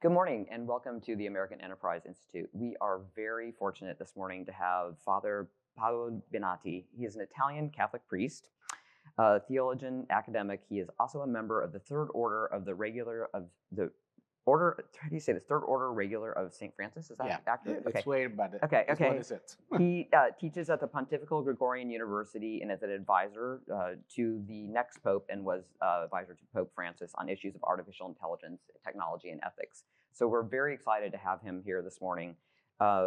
Good morning and welcome to the American Enterprise Institute. We are very fortunate this morning to have Father Paolo Benanti. He is an Italian Catholic priest, a theologian, academic. He is also a member of the Third Order of the Regular of the Order. How do you say this? Third Order Regular of St. Francis. Is that accurate? It's weird, but Okay. what is it? He teaches at the Pontifical Gregorian University and is an advisor to the next Pope and was advisor to Pope Francis on issues of artificial intelligence, technology, and ethics. So we're very excited to have him here this morning.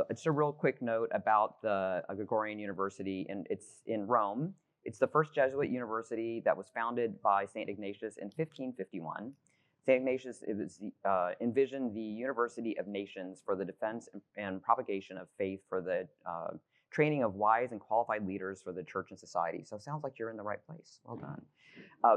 Just a real quick note about the Gregorian University, and it's in Rome. It's the first Jesuit university that was founded by St. Ignatius in 1551. St. Ignatius envisioned the University of Nations for the defense and propagation of faith, for the training of wise and qualified leaders for the church and society. So it sounds like you're in the right place. Well done.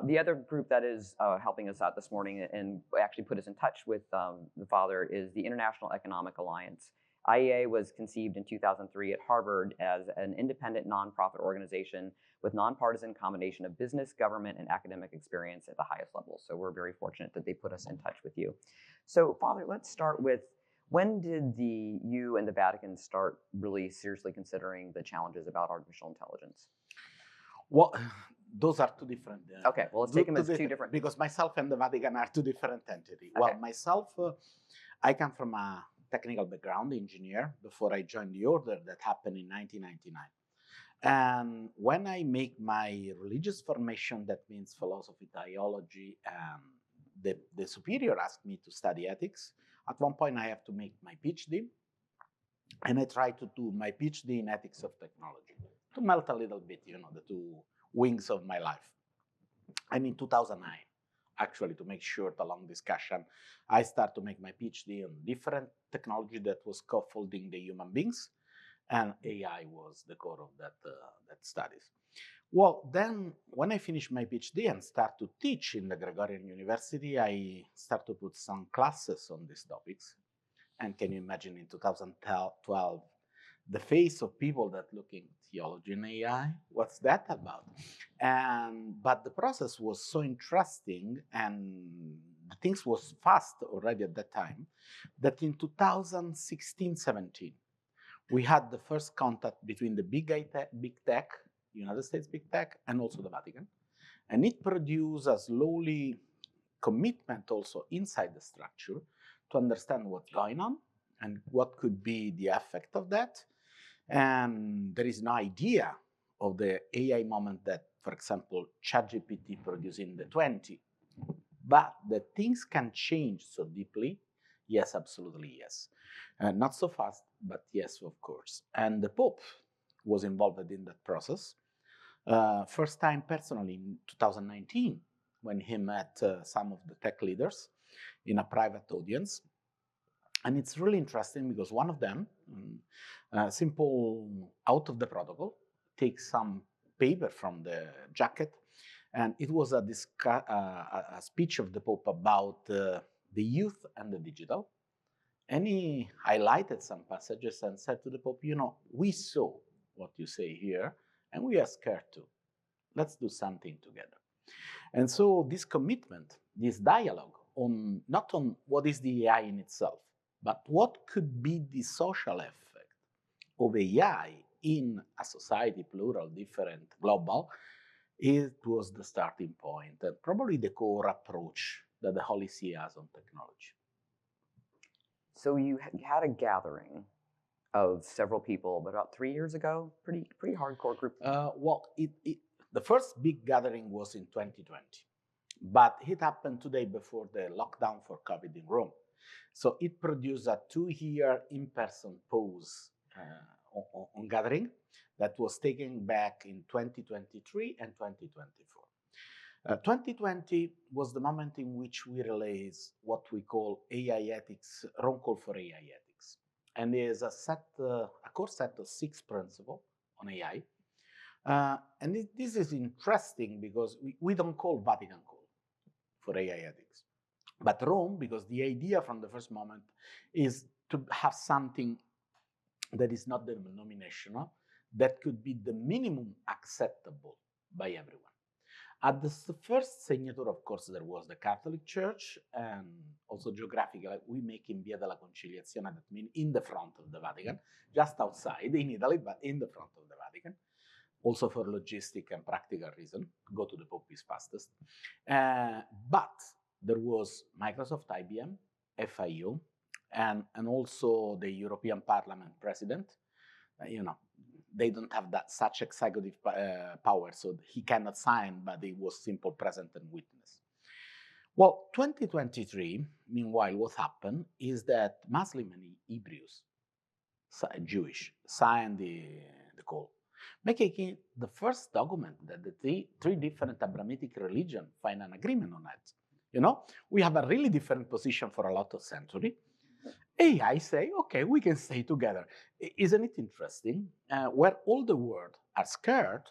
The other group that is helping us out this morning and actually put us in touch with the Father is the International Economic Alliance. IEA was conceived in 2003 at Harvard as an independent nonprofit organization with nonpartisan combination of business, government, and academic experience at the highest level. So we're very fortunate that they put us in touch with you. So Father, let's start with, when did you and the Vatican start really seriously considering the challenges about artificial intelligence? Well, those are two different. Okay, well, let's take them as two different. Because myself and the Vatican are two different entities. Okay. Well, myself, I come from a technical background, engineer, before I joined the order. That happened in 1999. And when I make my religious formation, that means philosophy, theology, and the superior asked me to study ethics. At one point, I have to make my PhD, and I try to do my PhD in ethics of technology to melt a little bit, the two wings of my life. And in 2009, actually, to make short a long discussion, I start to make my PhD on different technology that was scaffolding the human beings, and AI was the core of that studies. Well, then when I finish my PhD and start to teach in the Gregorian University, I start to put some classes on these topics. And can you imagine in 2012, the face of people that looking theology and AI? What's that about? But the process was so interesting and the things was fast already at that time, that in 2016-17, we had the first contact between the big tech, United States big tech, and also the Vatican. And it produced a slowly commitment also inside the structure to understand what's going on and what could be the effect of that. And there is no idea of the AI moment that, for example, ChatGPT produced in the 20. But that things can change so deeply. Yes, absolutely, yes. Not so fast, but yes, of course. And the Pope was involved in that process. First time personally in 2019, when he met some of the tech leaders in a private audience. And it's really interesting because one of them, simple out of the protocol, takes some paper from the jacket. And it was a speech of the Pope about the youth and the digital. And he highlighted some passages and said to the Pope, we saw what you say here, and we are scared too. Let's do something together. And so this commitment, this dialogue on not on what is the AI in itself, but what could be the social effect of AI in a society, plural, different, global, it was the starting point and probably the core approach that the Holy See has on technology. So you had a gathering of several people about 3 years ago, pretty hardcore group. The first big gathering was in 2020, but it happened 2 days before the lockdown for COVID in Rome. So it produced a 2-year in-person pause on gathering that was taken back in 2023 and 2024. 2020 was the moment in which we released what we call AI ethics, Rome Call for AI ethics. And there's a core set of 6 principles on AI. And this is interesting because we don't call Vatican Call for AI ethics, but Rome, because the idea from the first moment is to have something that is not denominational, that could be the minimum acceptable by everyone. At the first signature, of course, there was the Catholic Church, and also geographically, we make in Via della Conciliazione, that means in the front of the Vatican, just outside in Italy, but in the front of the Vatican. Also for logistic and practical reason, go to the Pope is fastest. But there was Microsoft, IBM, FIU, and also the European Parliament President. They don't have that such executive power, so he cannot sign, but he was simple present and witness. Well, 2023, meanwhile, what happened is that Muslim and Hebrews, Jewish, signed the call, making it the first document that the three different Abrahamic religions find an agreement on it. We have a really different position for a lot of centuries. AI say, okay, we can stay together. Isn't it interesting? Where all the world are scared,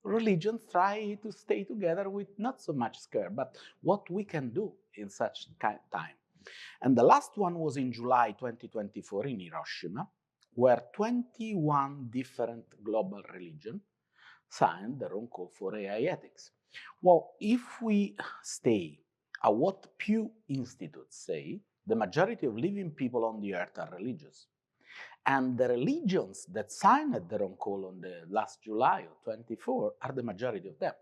religions try to stay together with not so much scared, but what we can do in such time. And the last one was in July 2024 in Hiroshima, where 21 different global religions signed their own call for AI ethics. Well, if we stay at what Pew Institute say, the majority of living people on the earth are religious. And the religions that signed their own call on the last July of 24 are the majority of them.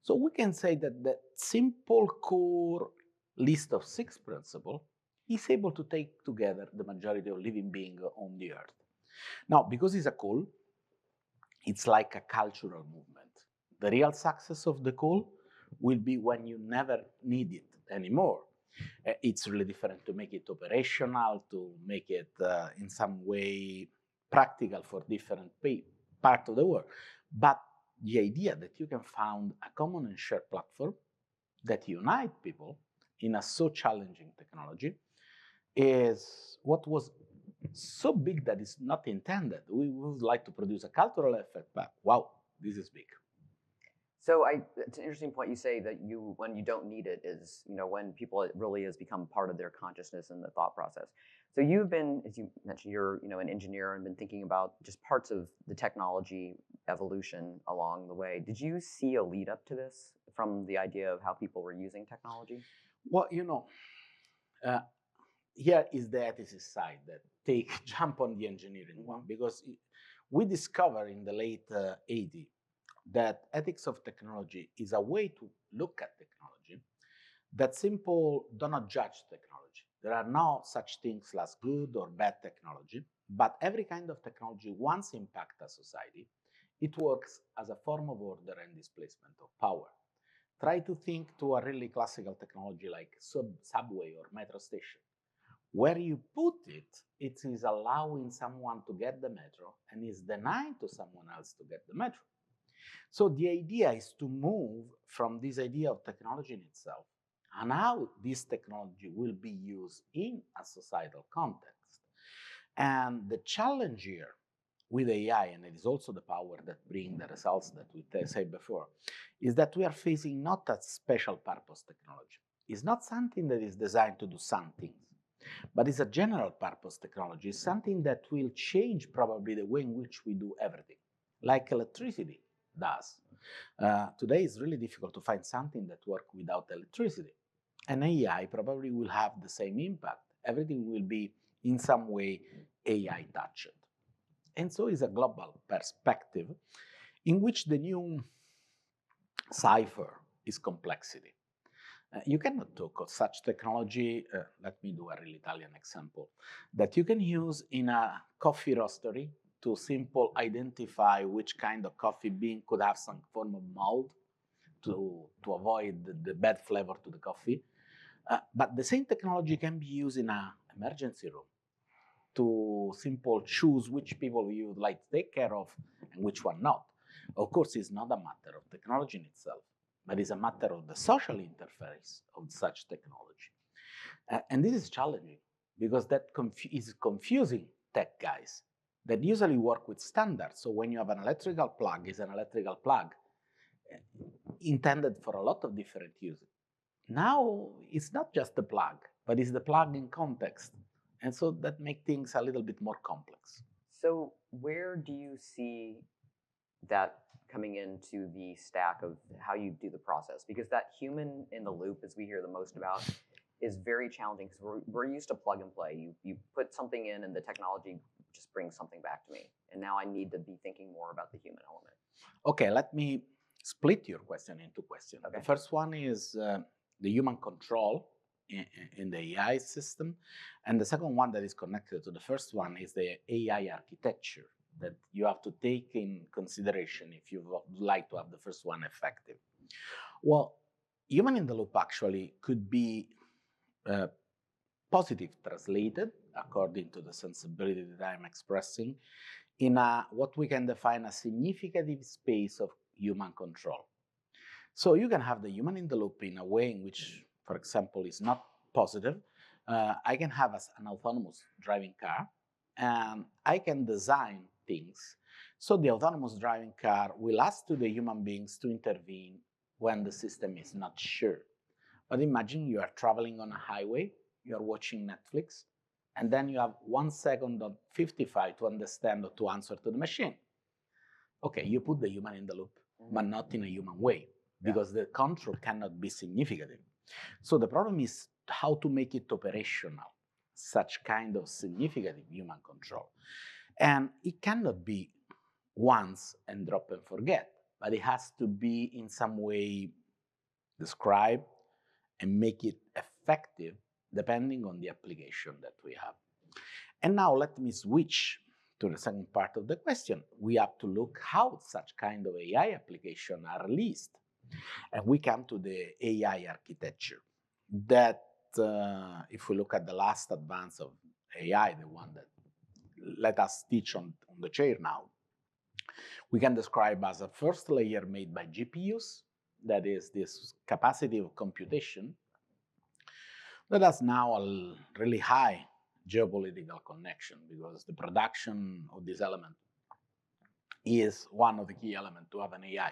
So we can say that the simple core list of 6 principles is able to take together the majority of living beings on the earth. Now, because it's a call, it's like a cultural movement. The real success of the call will be when you never need it anymore. It's really different to make it operational, to make it in some way practical for different parts of the world. But the idea that you can found a common and shared platform that unite people in a so challenging technology is what was so big that it's not intended. We would like to produce a cultural effect, but wow, this is big. So it's an interesting point you say that when you don't need it is, when people, it really has become part of their consciousness and the thought process. So you've been, as you mentioned, you're, an engineer and been thinking about just parts of the technology evolution along the way. Did you see a lead up to this from the idea of how people were using technology? Well, here is the ethicist side that jump on the engineering one, because we discovered in the late 80s that ethics of technology is a way to look at technology that simple do not judge technology. There are no such things as good or bad technology, but every kind of technology once impact a society, it works as a form of order and displacement of power. Try to think to a really classical technology like subway or metro station. Where you put it, it is allowing someone to get the metro and is denying to someone else to get the metro. So the idea is to move from this idea of technology in itself and how this technology will be used in a societal context. And the challenge here with AI, and it is also the power that brings the results that we said before, is that we are facing not a special purpose technology. It's not something that is designed to do something, but it's a general purpose technology. It's something that will change probably the way in which we do everything, like electricity does. Today it's really difficult to find something that works without electricity. And AI probably will have the same impact. Everything will be in some way AI touched. And so it's a global perspective in which the new cipher is complexity. You cannot talk of such technology, let me do a real Italian example, that you can use in a coffee roastery to simply identify which kind of coffee bean could have some form of mold to avoid the bad flavor to the coffee. But the same technology can be used in an emergency room to simply choose which people you would like to take care of and which one not. Of course, it's not a matter of technology in itself, but it's a matter of the social interface of such technology. And this is challenging because that is confusing tech guys that usually work with standards. So when you have an electrical plug, it's an electrical plug intended for a lot of different uses. Now, it's not just the plug, but it's the plug in context. And so that makes things a little bit more complex. So where do you see that coming into the stack of how you do the process, because that human in the loop, as we hear the most about, is very challenging because we're used to plug and play. You put something in and the technology just brings something back to me. And now I need to be thinking more about the human element. Okay, let me split your question into questions. Okay. The first one is the human control in the AI system. And the second one that is connected to the first one is the AI architecture that you have to take in consideration if you would like to have the first one effective. Well, human in the loop actually could be positive translated according to the sensibility that I'm expressing in what we can define as significative space of human control. So you can have the human in the loop in a way in which, for example, is not positive. I can have an autonomous driving car, and I can design things so the autonomous driving car will ask to the human beings to intervene when the system is not sure. But imagine you are traveling on a highway, you are watching Netflix, and then you have 1 second of 55 to understand or to answer to the machine. Okay, you put the human in the loop, but not in a human way, because the control cannot be significant. So the problem is how to make it operational, such kind of significant human control. And it cannot be once and drop and forget, but it has to be in some way described and make it effective depending on the application that we have. And now let me switch to the second part of the question. We have to look how such kind of AI applications are released. And we come to the AI architecture that if we look at the last advance of AI, the one that let us teach on the chair now, we can describe as a first layer made by GPUs, that is this capacity of computation that has now a really high geopolitical connection, because the production of this element is one of the key elements to have an AI.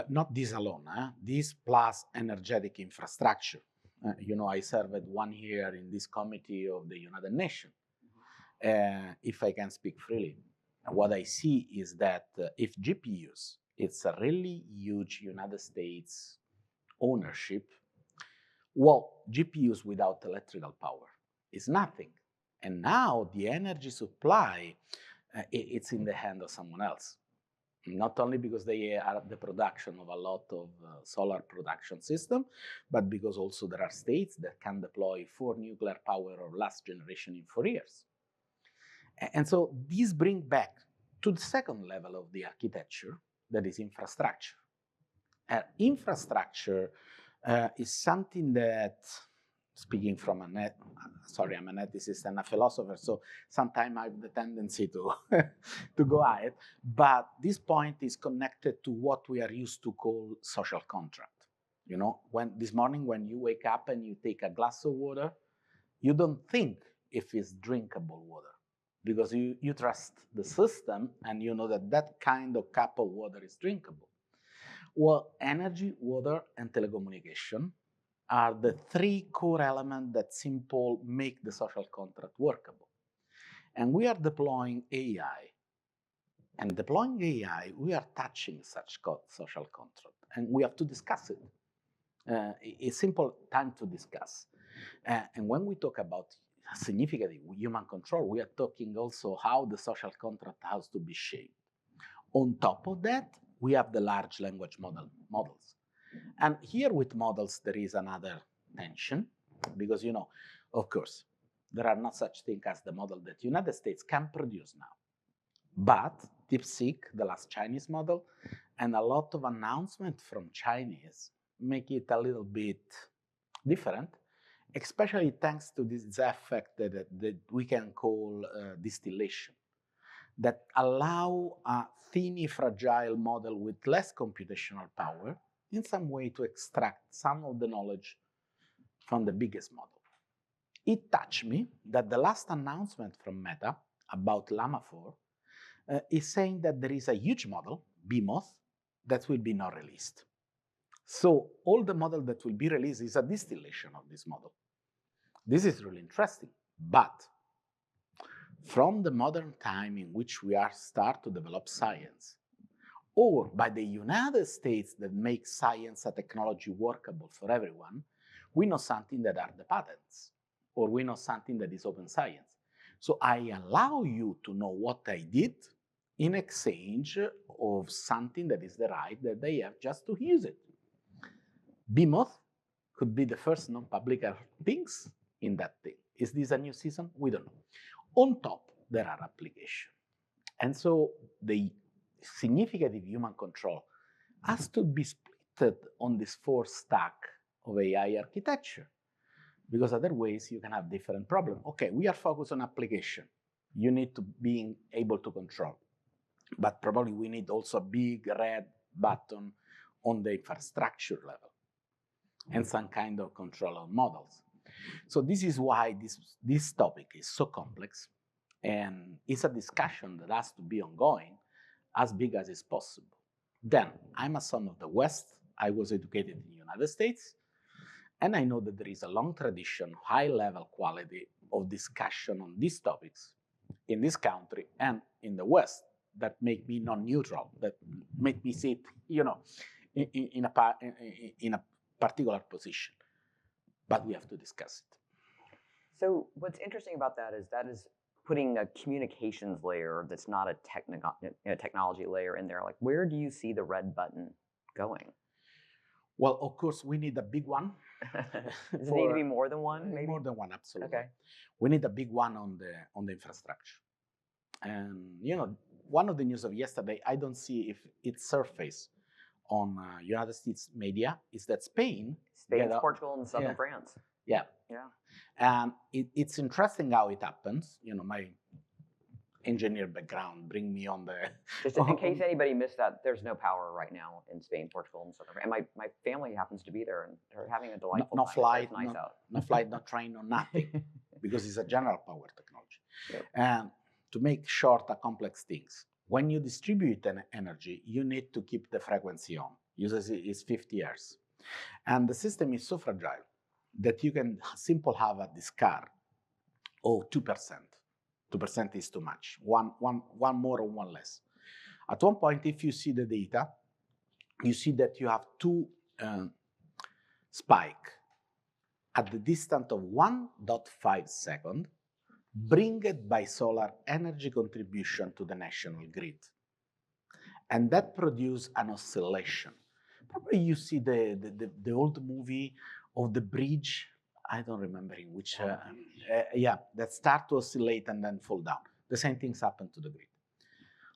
Not this alone, this plus energetic infrastructure. I served 1 year in this committee of the United Nations. If I can speak freely, what I see is that if GPUs, it's a really huge United States ownership, well, GPUs without electrical power is nothing. And now the energy supply, it's in the hand of someone else. Not only because they are the production of a lot of solar production system, but because also there are states that can deploy 4 nuclear power or last generation in 4 years. And so these bring back to the second level of the architecture, that is infrastructure. Infrastructure is something that, speaking from I'm an ethicist and a philosopher, so sometimes I have the tendency to, to go ahead, but this point is connected to what we are used to call social contract. When this morning when you wake up and you take a glass of water, you don't think if it's drinkable water, because you trust the system and you know that kind of cup of water is drinkable. Well, energy, water, and telecommunication are the 3 core elements that simple make the social contract workable. And we are deploying AI. And deploying AI, we are touching such social contract, and we have to discuss it. It's simple time to discuss. And when we talk about significant human control, we are talking also how the social contract has to be shaped. On top of that, we have the large language models. And here with models, there is another tension, because, of course, there are not such thing as the model that the United States can produce now. But DeepSeek, the last Chinese model, and a lot of announcements from Chinese make it a little bit different, especially thanks to this effect that we can call distillation, that allow a thin, fragile model with less computational power in some way to extract some of the knowledge from the biggest model. It touched me that the last announcement from Meta about Llama 4 is saying that there is a huge model, BMOS, that will be not released. So all the model that will be released is a distillation of this model. This is really interesting, but from the modern time in which we are start to develop science, or by the United States that makes science and technology workable for everyone, we know something that are the patents, or we know something that is open science. So I allow you to know what I did in exchange of something that is the right that they have just to use it. BMOth could be the first non-public things in that thing. Is this a new season? We don't know. On top, there are applications. And so the significant human control has to be split on this 4 stack of AI architecture, because otherwise you can have different problems. Okay, we are focused on application. You need to be able to control. But probably we need also a big red button on the infrastructure level and some kind of control of models. So this is why this topic is so complex, and it's a discussion that has to be ongoing as big as is possible. Then, I'm a son of the West. I was educated in the United States, and I know that there is a long tradition, high-level quality of discussion on these topics in this country and in the West that make me non-neutral, that make me sit, in a particular position. But we have to discuss it. So what's interesting about that is putting a communications layer that's not a technology layer in there. Like, where do you see the red button going? Well, of course, we need a big one. Does it need to be more than one? Maybe more than one, absolutely. Okay. We need a big one on the infrastructure. And one of the news of yesterday, I don't see if it surfaced on United States media, is that Spain, Portugal, and southern France. Yeah. Yeah. And it's interesting how it happens. My engineer background bring me on the... Just in case anybody missed that, there's no power right now in Spain, Portugal, and southern France. And my family happens to be there, and they're having a delightful time. No flight, nice out. No flight, no train, no nothing, because it's a general power technology. Yep. And to make short complex things, when you distribute an energy, you need to keep the frequency on. Usually it's 50 Hz. And the system is so fragile that you can simply have a discard of 2%. 2% is too much. One more or one less. At one point, if you see the data, you see that you have 2 spike at the distance of 1.5 seconds, bring it by solar energy contribution to the national grid. And that produces an oscillation. Probably you see the old movie of the bridge, I don't remember in which, that start to oscillate and then fall down. The same things happen to the grid.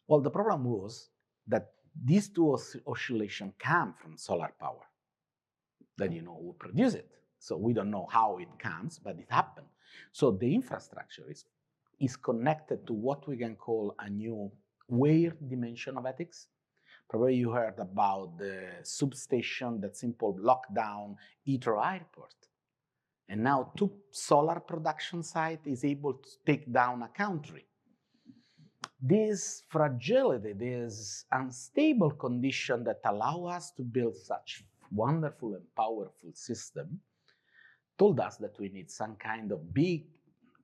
Well, the problem was that these 2 oscillations come from solar power, that who produce it. So we don't know how it comes, but it happened. So the infrastructure is connected to what we can call a new weird dimension of ethics. Probably you heard about the substation that simply locked down Heathrow Airport. And now 2 solar production sites is able to take down a country. This fragility, this unstable condition that allow us to build such wonderful and powerful system told us that we need some kind of big,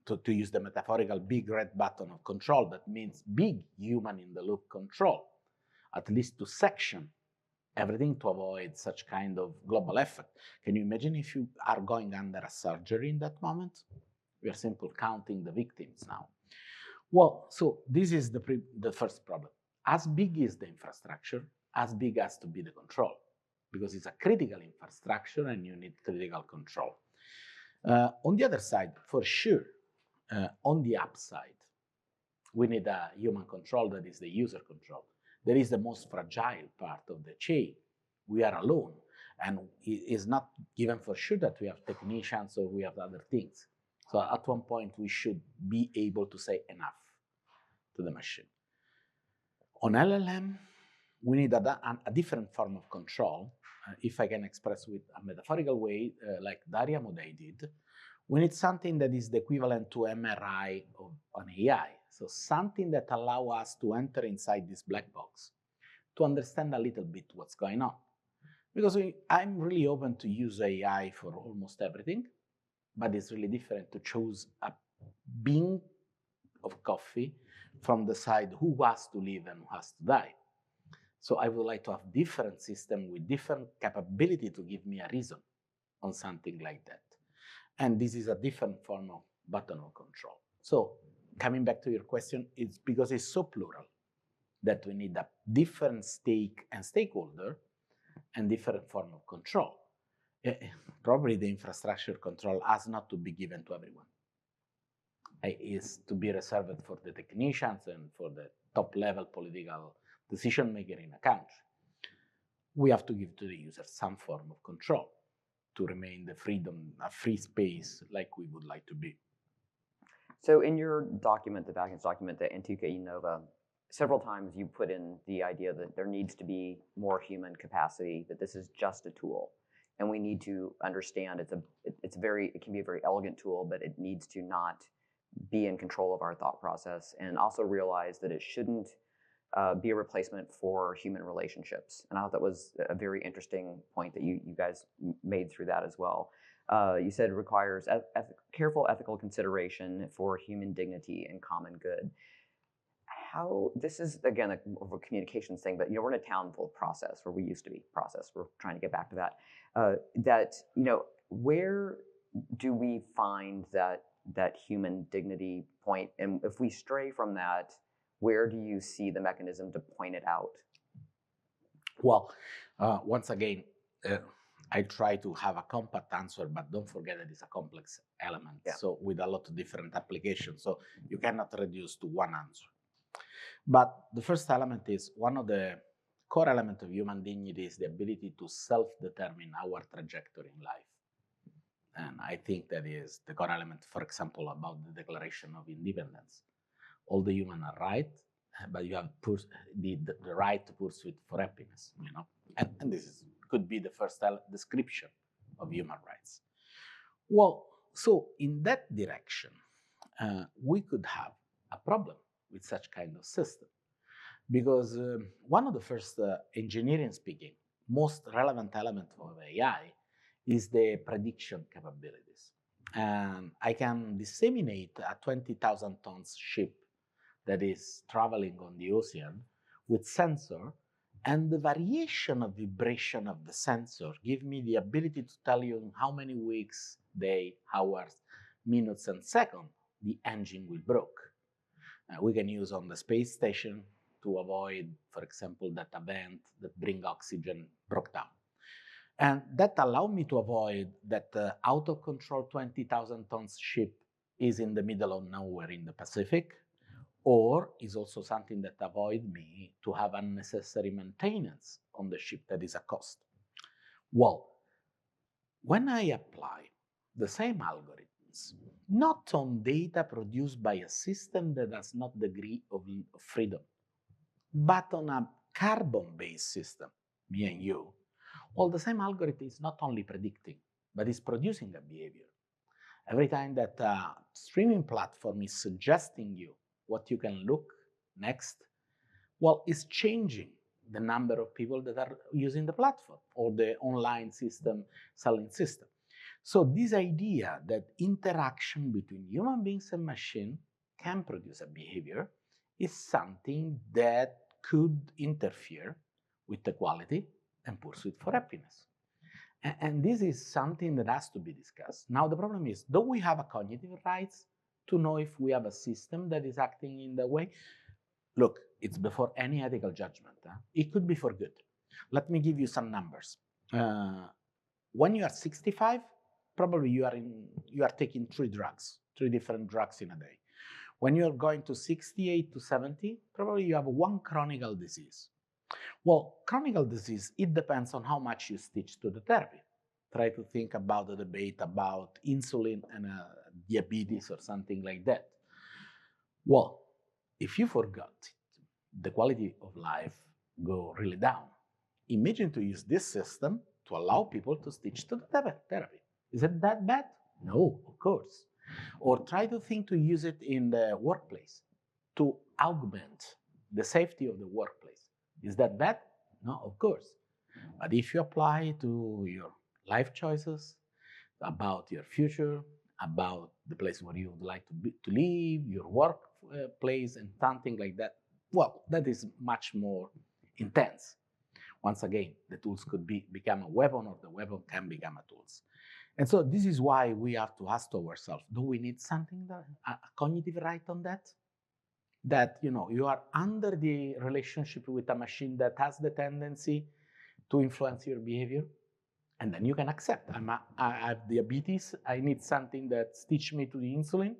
to use the metaphorical big red button of control, that means big human in the loop control, at least to section everything to avoid such kind of global effect. Can you imagine if you are going under a surgery in that moment? We are simply counting the victims now. Well, so this is the first problem. As big is the infrastructure, as big has to be the control, because it's a critical infrastructure and you need critical control. On the other side, for sure, on the upside, we need a human control that is the user control. There is the most fragile part of the chain. We are alone, and it is not given for sure that we have technicians or we have other things. So at one point, we should be able to say enough to the machine. On LLM, we need a different form of control. If I can express with a metaphorical way, like Daria Modei did, we need something that is the equivalent to MRI of an AI. So something that allows us to enter inside this black box to understand a little bit what's going on. Because I'm really open to use AI for almost everything, but it's really different to choose a bean of coffee from the side who has to live and who has to die. So I would like to have different system with different capability to give me a reason on something like that. And this is a different form of button of control. So coming back to your question, it's because it's so plural that we need a different stake and stakeholder and different form of control. Probably the infrastructure control has not to be given to everyone. It is to be reserved for the technicians and for the top level political decision maker in a country. We have to give to the user some form of control to remain the freedom, a free space like we would like to be. So in your document, the Vatican's document, the Antica e Nova, several times you put in the idea that there needs to be more human capacity, that this is just a tool. And we need to understand it can be a very elegant tool, but it needs to not be in control of our thought process, and also realize that it shouldn't be a replacement for human relationships. And I thought that was a very interesting point that you guys made through that as well. You said it requires careful ethical consideration for human dignity and common good. How, this is again a communications thing, but we're in a town full of process, where we used to be process. We're trying to get back to that. Where do we find that human dignity point? And if we stray from that, where do you see the mechanism to point it out? Well, once again, I try to have a compact answer, but don't forget that it's a complex element. Yeah. So with a lot of different applications, so you cannot reduce to one answer. But the first element is one of the core elements of human dignity is the ability to self-determine our trajectory in life. And I think that is the core element, for example, about the Declaration of Independence. All the human are right, but you have the right to pursue for happiness, and this could be the first description of human rights. Well, so in that direction, we could have a problem with such kind of system, because one of the first engineering speaking, most relevant element of AI is the prediction capabilities. And I can disseminate a 20,000 tons ship that is traveling on the ocean with sensor, and the variation of vibration of the sensor give me the ability to tell you in how many weeks, day, hours, minutes, and seconds the engine will broke. We can use on the space station to avoid, for example, that event that bring oxygen broke down. And that allowed me to avoid that out of control 20,000 tons ship is in the middle of nowhere in the Pacific, or is also something that avoid me to have unnecessary maintenance on the ship that is a cost. Well, when I apply the same algorithms, not on data produced by a system that has not degree of freedom, but on a carbon-based system, me and you, well, the same algorithm is not only predicting, but is producing a behavior. Every time that a streaming platform is suggesting you what you can look next, well, it's changing the number of people that are using the platform or the online system, selling system. So this idea that interaction between human beings and machine can produce a behavior is something that could interfere with the quality and pursuit for happiness. And this is something that has to be discussed. Now, the problem is, do we have a cognitive rights to know if we have a system that is acting in that way? Look, it's before any ethical judgment. It could be for good. Let me give you some numbers. When you are 65, probably you are taking 3 different drugs in a day. When you're going to 68 to 70, probably you have 1 chronic disease. Well, chronic disease, it depends on how much you stitch to the therapy. Try to think about the debate about insulin and diabetes or something like that. Well, if you forgot it, the quality of life go really down. Imagine to use this system to allow people to stitch to the therapy. Is it that bad? No, of course. Or try to think to use it in the workplace to augment the safety of the workplace. Is that bad? No, of course. But if you apply to your life choices, about your future, about the place where you would like to live, your workplace, and something like that, well, that is much more intense. Once again, the tools could become a weapon, or the weapon can become a tools. And so this is why we have to ask to ourselves, do we need something, a cognitive right on that? That, you are under the relationship with a machine that has the tendency to influence your behavior, and then you can accept, I have diabetes, I need something that teach me to the insulin,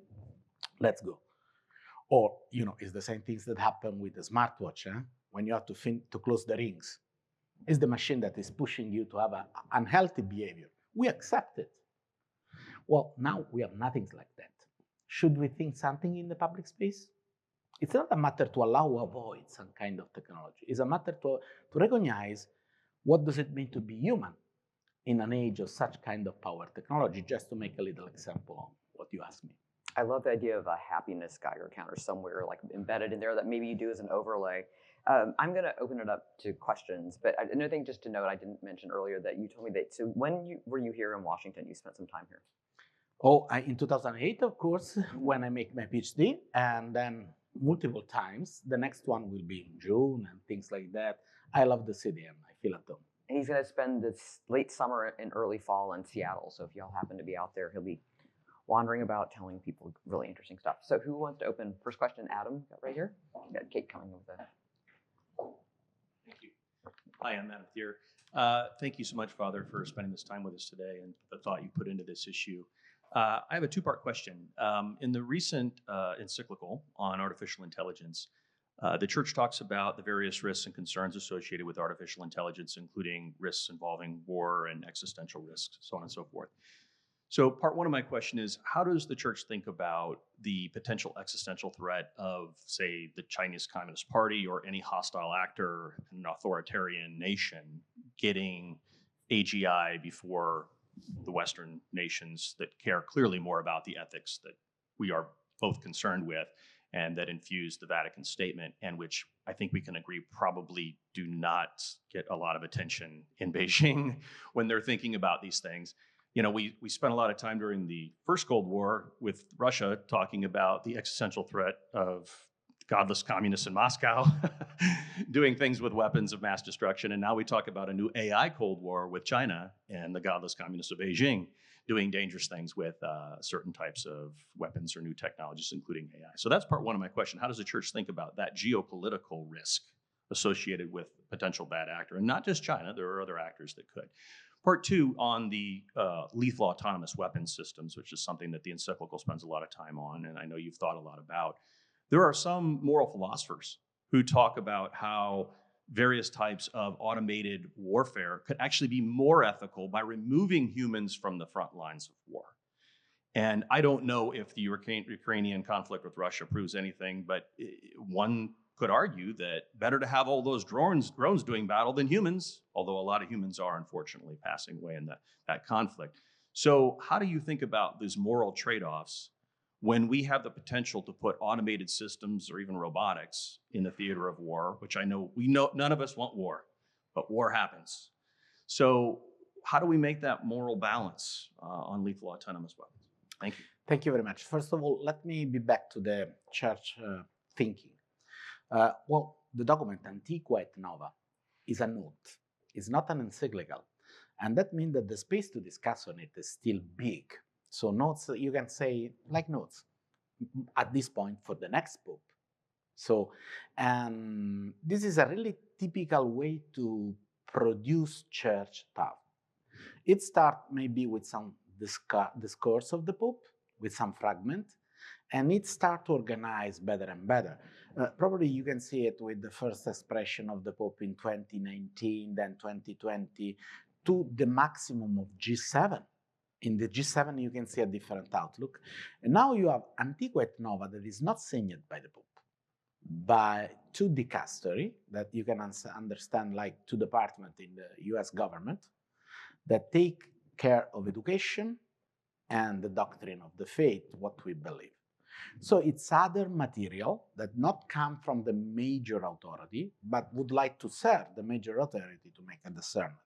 let's go. Or, it's the same things that happen with the smartwatch, when you have to close the rings. It's the machine that is pushing you to have an unhealthy behavior. We accept it. Well, now we have nothing like that. Should we think something in the public space? It's not a matter to allow or avoid some kind of technology. It's a matter to recognize what does it mean to be human in an age of such kind of power technology, just to make a little example on what you asked me. I love the idea of a happiness Geiger counter somewhere like embedded in there that maybe you do as an overlay. I'm going to open it up to questions, but another thing just to note, I didn't mention earlier that you told me that, so when were you here in Washington? You spent some time here. Oh, in 2008, of course, when I make my PhD, and then multiple times. The next one will be in June and things like that. I love the city and I feel at home. And he's going to spend this late summer and early fall in Seattle. So if y'all happen to be out there, he'll be wandering about telling people really interesting stuff. So who wants to open? First question, Adam, got right here. You got Kate coming over there. Thank you. Hi, I'm Adam Thier. Thank you so much, Father, for spending this time with us today and the thought you put into this issue. I have a two-part question. In the recent encyclical on artificial intelligence, the Church talks about the various risks and concerns associated with artificial intelligence, including risks involving war and existential risks, so on and so forth. So part one of my question is, how does the Church think about the potential existential threat of, say, the Chinese Communist Party or any hostile actor in an authoritarian nation getting AGI before the Western nations that care clearly more about the ethics that we are both concerned with and that infuse the Vatican statement, and which I think we can agree probably do not get a lot of attention in Beijing when they're thinking about these things. You know, we spent a lot of time during the first Cold War with Russia talking about the existential threat of godless communists in Moscow doing things with weapons of mass destruction. And now we talk about a new AI Cold War with China and the godless communists of Beijing doing dangerous things with certain types of weapons or new technologies, including AI. So that's part one of my question. How does the Church think about that geopolitical risk associated with potential bad actor? And not just China, there are other actors that could. Part two, on the lethal autonomous weapons systems, which is something that the encyclical spends a lot of time on, and I know you've thought a lot about. There are some moral philosophers who talk about how various types of automated warfare could actually be more ethical by removing humans from the front lines of war. And I don't know if the Ukrainian conflict with Russia proves anything, but one could argue that better to have all those drones doing battle than humans, although a lot of humans are unfortunately passing away in that conflict. So how do you think about these moral trade-offs when we have the potential to put automated systems or even robotics in the theater of war, which we know none of us want war, but war happens. So how do we make that moral balance on lethal autonomous weapons? Thank you. Thank you very much. First of all, let me be back to the church thinking. Well, the document Antiqua et Nova is a note. It's not an encyclical. And that means that the space to discuss on it is still big. So notes, you can say, like notes, at this point for the next Pope. So this is a really typical way to produce church thought. It starts maybe with some discourse of the Pope, with some fragment, and it starts to organize better and better. Probably you can see it with the first expression of the Pope in 2019, then 2020, to the maximum of G7. In the G7, you can see a different outlook. And now you have Antiqua et Nova that is not signed by the Pope, by two dicastery that you can understand like two departments in the US government that take care of education and the doctrine of the faith, what we believe. So it's other material that not come from the major authority, but would like to serve the major authority to make a discernment.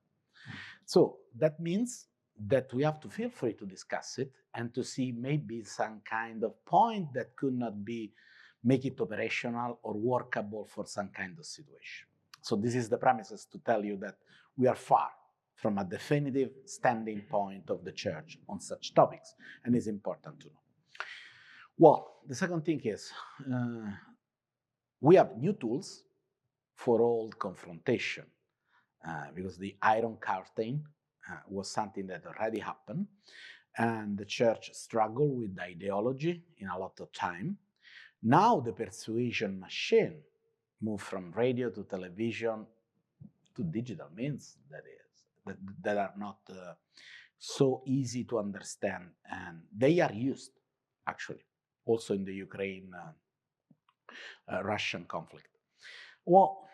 So that means that we have to feel free to discuss it and to see maybe some kind of point that could not be make it operational or workable for some kind of situation. So this is the premises to tell you that we are far from a definitive standing point of the church on such topics, and it's important to know. Well, the second thing is we have new tools for old confrontation, because the Iron Curtain was something that already happened, and the church struggled with ideology in a lot of time. Now the persuasion machine moved from radio to television to digital means, that are not so easy to understand, and they are used actually also in the Ukraine-Russian conflict. Well,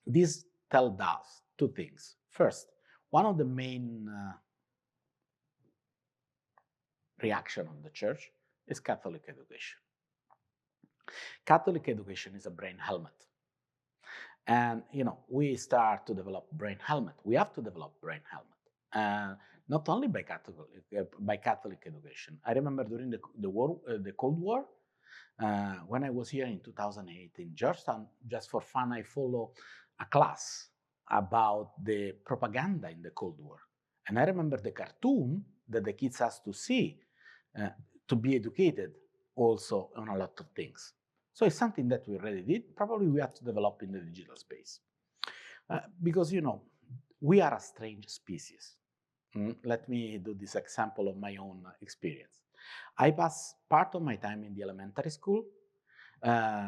this tells us two things. First, one of the main reaction of the church is Catholic education. Catholic education is a brain helmet. And, we start to develop brain helmet. We have to develop brain helmet. Not only by Catholic education. I remember during the Cold War, when I was here in 2008 in Georgetown, just for fun, I follow a class about the propaganda in the Cold War. And I remember the cartoon that the kids has to see to be educated also on a lot of things. So it's something that we already did. Probably we have to develop in the digital space. Because, we are a strange species. Let me do this example of my own experience. I pass part of my time in the elementary school,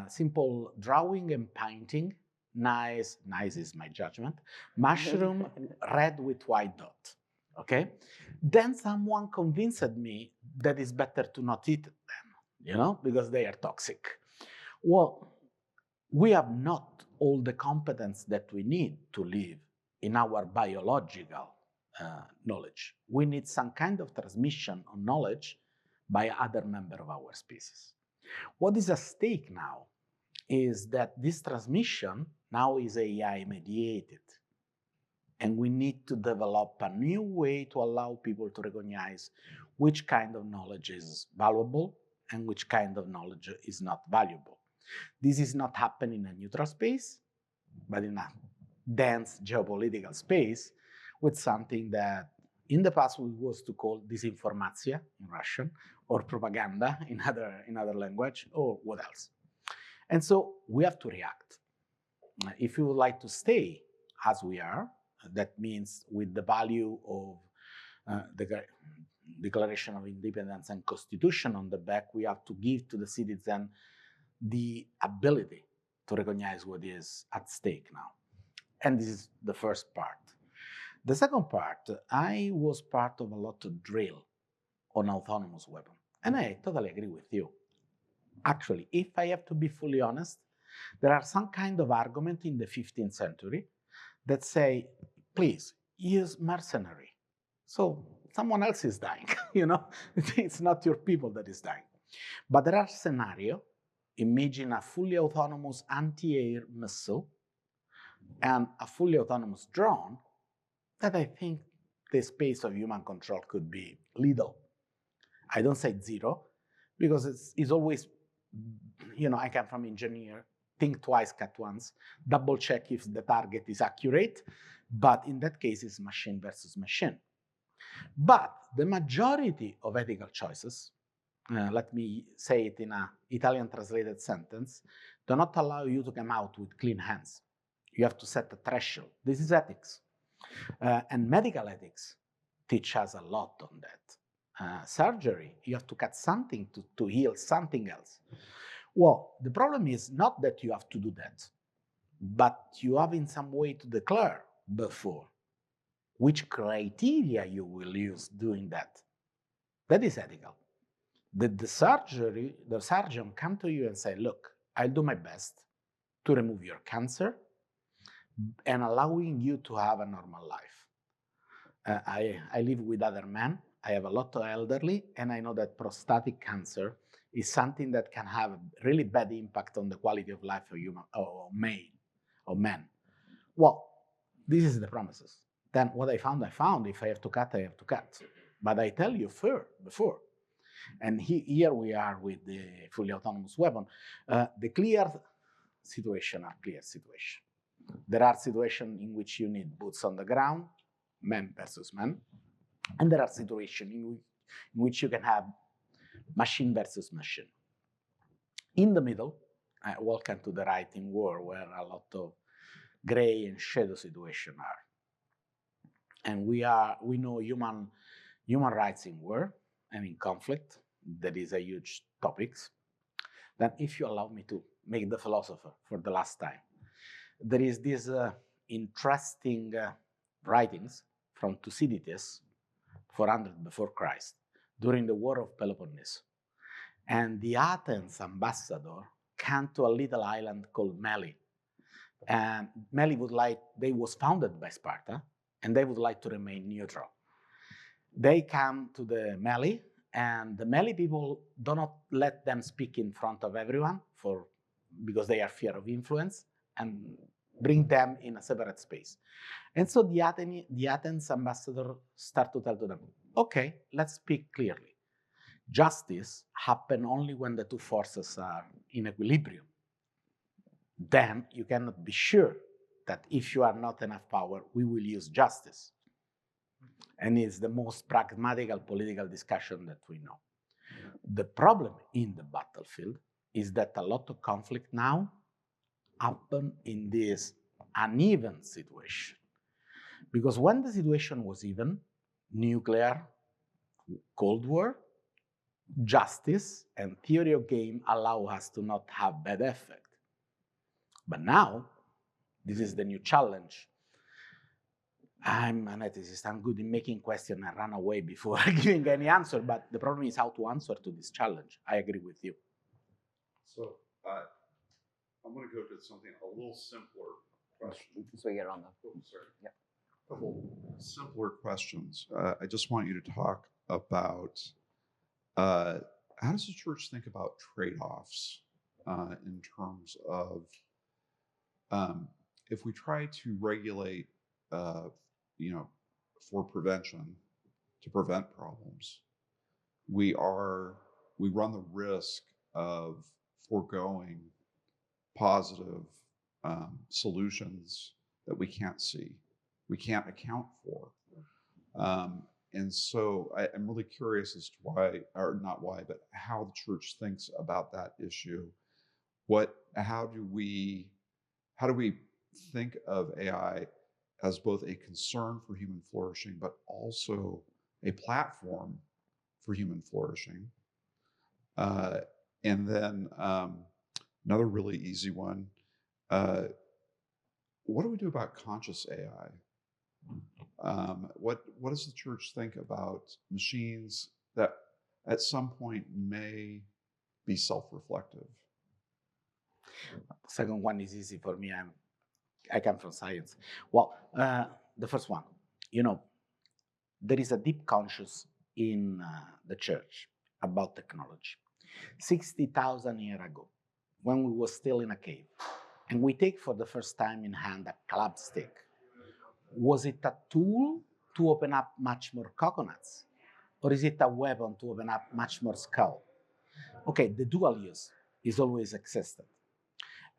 simple drawing and painting, nice is my judgment, mushroom red with white dot, okay? Then someone convinced me that it's better to not eat them, because they are toxic. Well, we have not all the competence that we need to live in our biological knowledge. We need some kind of transmission of knowledge by other member of our species. What is at stake now is that this transmission now is AI mediated. And we need to develop a new way to allow people to recognize which kind of knowledge is valuable and which kind of knowledge is not valuable. This is not happening in a neutral space, but in a dense geopolitical space with something that in the past we was to call disinformatia in Russian, or propaganda in other language, or what else. And so we have to react. If we would like to stay as we are, that means with the value of the Declaration of Independence and Constitution on the back, we have to give to the citizen the ability to recognize what is at stake now. And this is the first part. The second part, I was part of a lot of drill on autonomous weapon. And I totally agree with you. Actually, if I have to be fully honest, there are some kind of argument in the 15th century that say, please, use mercenary. So someone else is dying, It's not your people that is dying. But there are scenarios, imagine a fully autonomous anti-air missile and a fully autonomous drone, that I think the space of human control could be little. I don't say zero, because it's always, I come from engineer, think twice, cut once, double check if the target is accurate, but in that case it's machine versus machine. But the majority of ethical choices, let me say it in an Italian translated sentence, do not allow you to come out with clean hands. You have to set a threshold. This is ethics. And medical ethics teach us a lot on that. Surgery, you have to cut something to heal something else. Well, the problem is not that you have to do that, but you have in some way to declare before which criteria you will use doing that. That is ethical. The surgeon come to you and say, look, I'll do my best to remove your cancer and allowing you to have a normal life. I live with other men. I have a lot of elderly, and I know that prostatic cancer is something that can have a really bad impact on the quality of life of men. Well, this is the promises. Then what I found. If I have to cut, I have to cut. But I tell you before. And here we are with the fully autonomous weapon. The clear situations are clear situations. There are situations in which you need boots on the ground, man versus man, and there are situations in which you can have machine versus machine. In the middle, welcome to the writing war, where a lot of gray and shadow situations are. And we know human rights in war and in conflict. That is a huge topic. Then, if you allow me to make the philosopher for the last time, there is this interesting writings from Thucydides, 400 before Christ, during the War of Peloponnese. And the Athens ambassador came to a little island called Meli. And Meli was founded by Sparta, and they would like to remain neutral. They come to the Meli, and the Meli people do not let them speak in front of everyone because they are fear of influence, and bring them in a separate space. And so the Athens ambassador start to tell to them, okay, let's speak clearly. Justice happens only when the two forces are in equilibrium. Then you cannot be sure that if you are not enough power, we will use justice. And it's the most pragmatical political discussion that we know. The problem in the battlefield is that a lot of conflict now happen in this uneven situation. Because when the situation was even, nuclear, Cold War, justice and theory of game allow us to not have bad effect. But now, this is the new challenge. I'm an ethicist. I'm good in making questions and run away before giving any answer, but the problem is how to answer to this challenge. I agree with you. So I'm going to go to something a little simpler question. So we get it on the. Oh, sorry. Yep. A couple simpler questions. I just want you to talk about how does the church think about trade-offs in terms of if we try to regulate, for prevention, to prevent problems, we run the risk of foregoing positive solutions that we can't see, we can't account for. And so I'm really curious as to why, or not why, but how the church thinks about that issue. How do we think of AI as both a concern for human flourishing, but also a platform for human flourishing? And then another really easy one, what do we do about conscious AI? What does the church think about machines that at some point may be self-reflective? The second one is easy for me. I come from science. Well, the first one, there is a deep conscience in the church about technology. 60,000 years ago, when we were still in a cave, and we take for the first time in hand a club stick, was it a tool to open up much more coconuts? Or is it a weapon to open up much more skull? Okay, the dual use is always existed.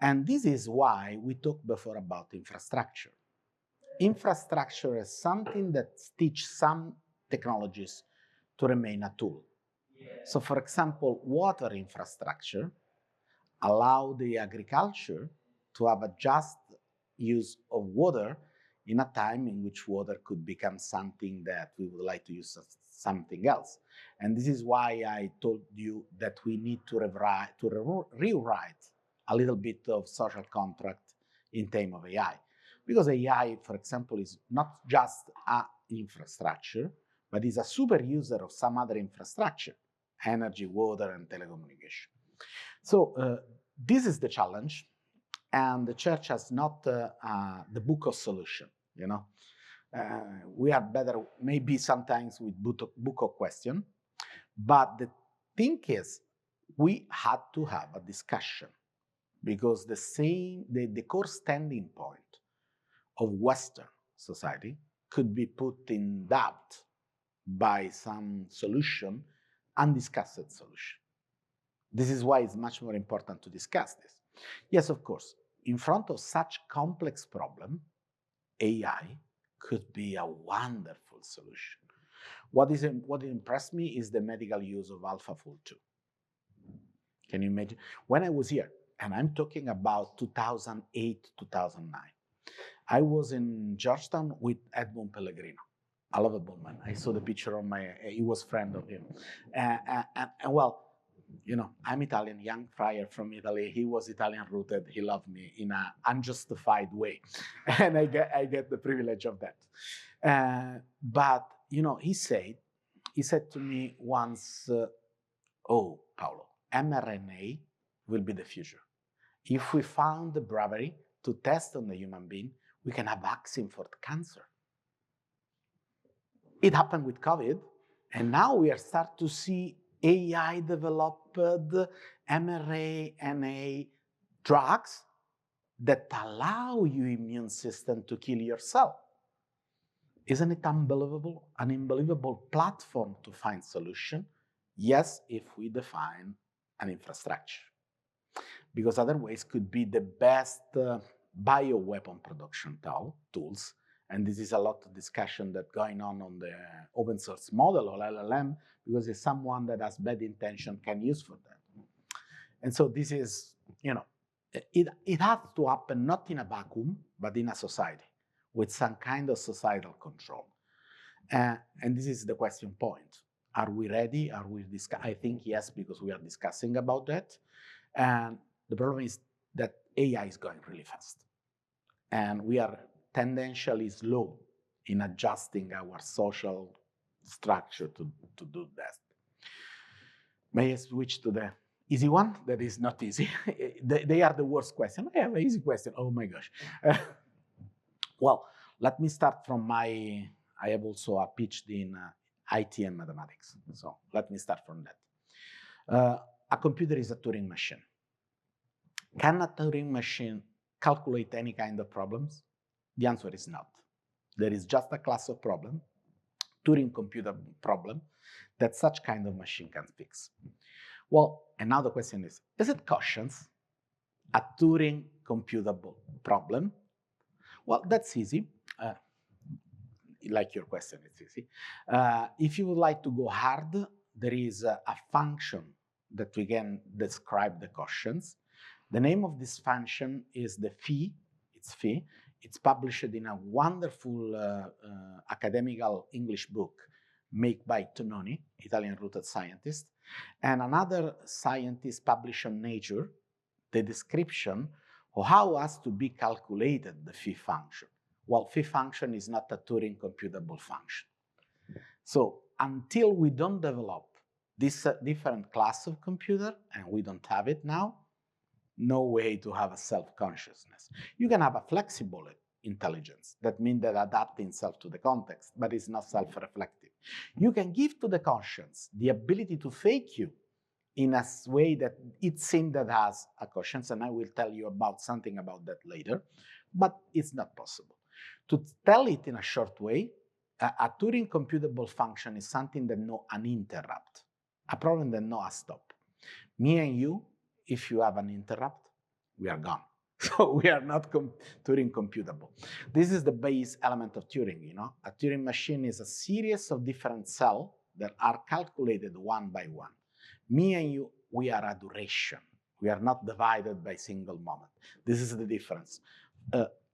And this is why we talked before about infrastructure. Infrastructure is something that teaches some technologies to remain a tool. So for example, water infrastructure allow the agriculture to have a just use of water in a time in which water could become something that we would like to use as something else. And this is why I told you that we need to rewrite a little bit of social contract in terms of AI. Because AI, for example, is not just an infrastructure, but is a super user of some other infrastructure, energy, water, and telecommunication. So this is the challenge, and the church has not the book of solution, we are better maybe sometimes with book of question, but the thing is, we had to have a discussion, because the core standing point of Western society could be put in doubt by some solution, undiscussed solution. This is why it's much more important to discuss this. Yes, of course, in front of such complex problem, AI could be a wonderful solution. What impressed me is the medical use of AlphaFold 2. Can you imagine? When I was here, and I'm talking about 2008, 2009, I was in Georgetown with Edmund Pellegrino, a lovable man. I saw the picture on he was friend of him. And well, you know, I'm Italian, young friar from Italy. He was Italian rooted. He loved me in an unjustified way. And I get the privilege of that. But, you know, he said to me once, oh, Paolo, mRNA will be the future. If we found the bravery to test on the human being, we can have vaccine for cancer. It happened with COVID, and now we are starting to see AI developed mRNA drugs that allow your immune system to kill yourself. Isn't it unbelievable? An unbelievable platform to find solution? Yes, if we define an infrastructure. Because otherwise could be the best bioweapon production tools. And this is a lot of discussion that's going on the open source model or LLM, because it's someone that has bad intention can use for that. And so this is, you know, it has to happen not in a vacuum, but in a society with some kind of societal control. And this is the question point. Are we ready? Are we I think yes, because we are discussing about that. And the problem is that AI is going really fast. And we are tendentially slow in adjusting our social structure to do that. May I switch to the easy one? That is not easy. They are the worst question. I have an easy question. Oh my gosh. Well, let me start from I have also a PhD in IT and mathematics. So let me start from that. A computer is a Turing machine. Can a Turing machine calculate any kind of problems? The answer is not. There is just a class of problem, Turing computer problem, that such kind of machine can fix. Well, and now the question is it conscious? A Turing computable problem? Well, that's easy. Like your question, it's easy. If you would like to go hard, there is a function that we can describe the quotients. The name of this function is the phi. It's phi. It's published in a wonderful academical English book made by Tononi, Italian-rooted scientist, and another scientist published on Nature the description of how has to be calculated the phi function. Well, phi function is not a Turing computable function. So until we don't develop this different class of computer, and we don't have it now, no way to have a self-consciousness. You can have a flexible intelligence. That means that adapts itself to the context, but it's not self-reflective. You can give to the conscience the ability to fake you in a way that it seems that has a conscience, and I will tell you about something about that later, but it's not possible. To tell it in a short way, a Turing computable function is something that knows an interrupt, a problem that knows a stop. Me and you, if you have an interrupt, we are gone. So we are not Turing computable. This is the base element of Turing, you know. A Turing machine is a series of different cells that are calculated one by one. Me and you, we are a duration. We are not divided by single moment. This is the difference.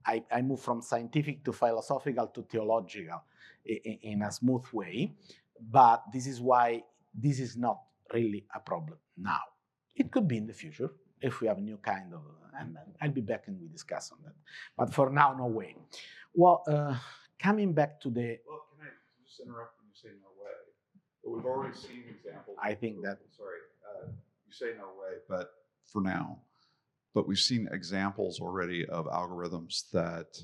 I move from scientific to philosophical to theological in a smooth way, but this is why this is not really a problem now. It could be in the future if we have a new kind of, and I'll be back and we discuss on that. But for now, no way. Well, coming back to the... Well, can I just interrupt when you say no way? But we've already seen examples. I think that... Sorry, you say no way, but for now. But we've seen examples already of algorithms that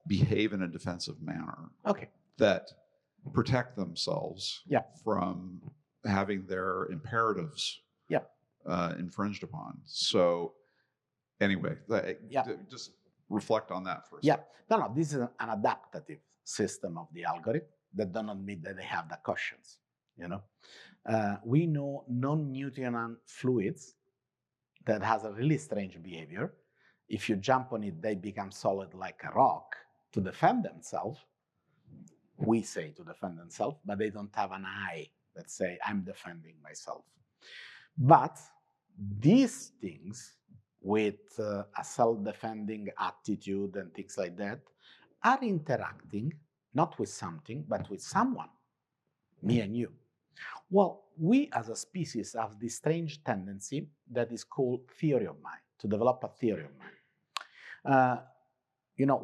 behave in a defensive manner. Okay. That protect themselves yeah. from having their imperatives yeah. Infringed upon. So anyway, yeah. just reflect on that for a yeah. second. No, this is an adaptive system of the algorithm that does not mean that they have the quotients, you know. We know non-Newtonian fluids that has a really strange behavior. if you jump on it, they become solid like a rock to defend themselves. We say to defend themselves, but they don't have an eye that say, I'm defending myself. But these things with a self-defending attitude and things like that are interacting not with something, but with someone, me and you. Well, we as a species have this strange tendency that is called theory of mind, to develop a theory of mind.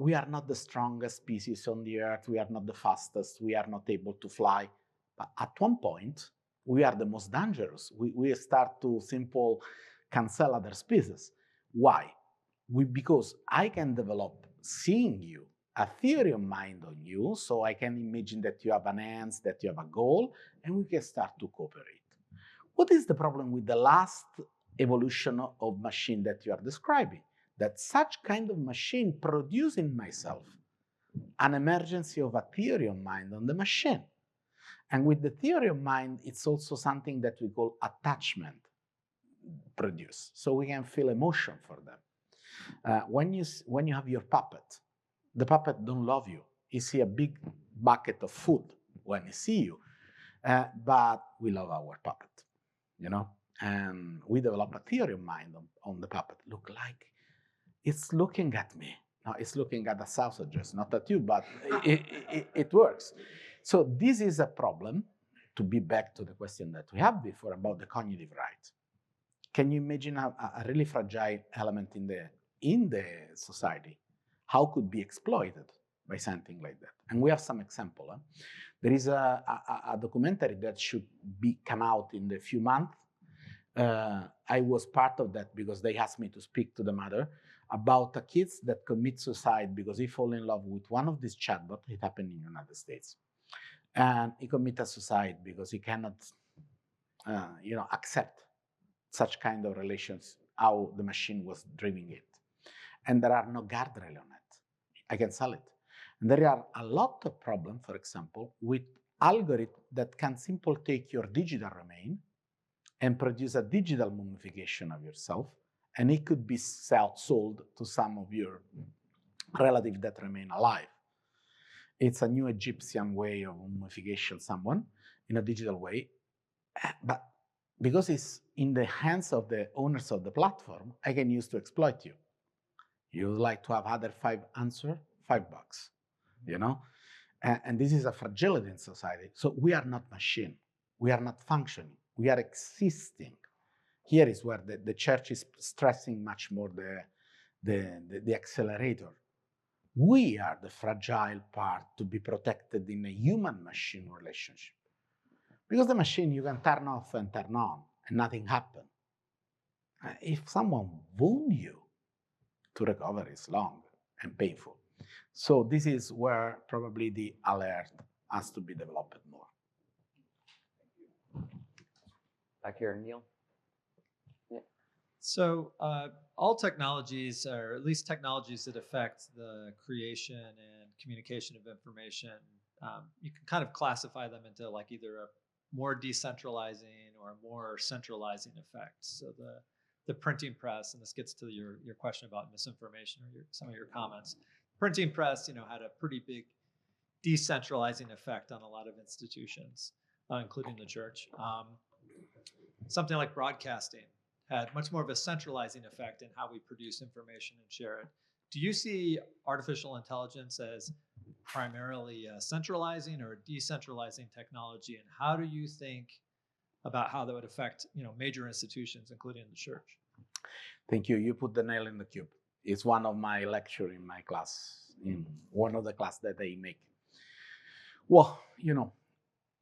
We are not the strongest species on the earth, we are not the fastest, we are not able to fly, but at one point, we are the most dangerous. We start to simple cancel other species. Why? Because I can develop, seeing you, a theory of mind on you, so I can imagine that you have an end, that you have a goal, and we can start to cooperate. What is the problem with the last evolution of machine that you are describing? That such kind of machine produce in myself an emergency of a theory of mind on the machine. And with the theory of mind, it's also something that we call attachment produce. So we can feel emotion for them. When you have your puppet, the puppet don't love you. He see a big bucket of food when he see you, but we love our puppet, and we develop a theory of mind on the puppet. Look like it's looking at me. No, it's looking at the sausages, not at you, but it works. So this is a problem, to be back to the question that we had before about the cognitive right. Can you imagine a really fragile element in the society, how could be exploited by something like that? And we have some example. There is a documentary that should come out in a few months. I was part of that because they asked me to speak to the mother about the kids that commit suicide because he fall in love with one of these chatbots. It happened in the United States. And he committed suicide because he cannot accept such kind of relations, how the machine was driving it. And there are no guardrail on it. I can sell it. And there are a lot of problems, for example, with algorithms that can simply take your digital remain and produce a digital mummification of yourself, and it could be sold to some of your relatives that remain alive. It's a new Egyptian way of mummification someone in a digital way, but because it's in the hands of the owners of the platform, I can use to exploit you. You would like to have other 5 answers? $5, And this is a fragility in society. So we are not machine. We are not functioning. We are existing. Here is where the church is stressing much more the accelerator. We are the fragile part to be protected in a human-machine relationship. Because the machine you can turn off and turn on and nothing happens. If someone wound you, to recover is long and painful. So this is where probably the alert has to be developed more. Back here, Neil. Yeah. So all technologies, or at least technologies that affect the creation and communication of information, you can kind of classify them into like either a more decentralizing or a more centralizing effect. So the printing press, and this gets to your question about misinformation or some of your comments. Printing press, had a pretty big decentralizing effect on a lot of institutions, including the church. Something like broadcasting had much more of a centralizing effect in how we produce information and share it. Do you see artificial intelligence as primarily centralizing or decentralizing technology, and how do you think about how that would affect major institutions, including the church? Thank you. You put the nail in the cube. It's one of my lecture in my class, in one of the class that I make. Well,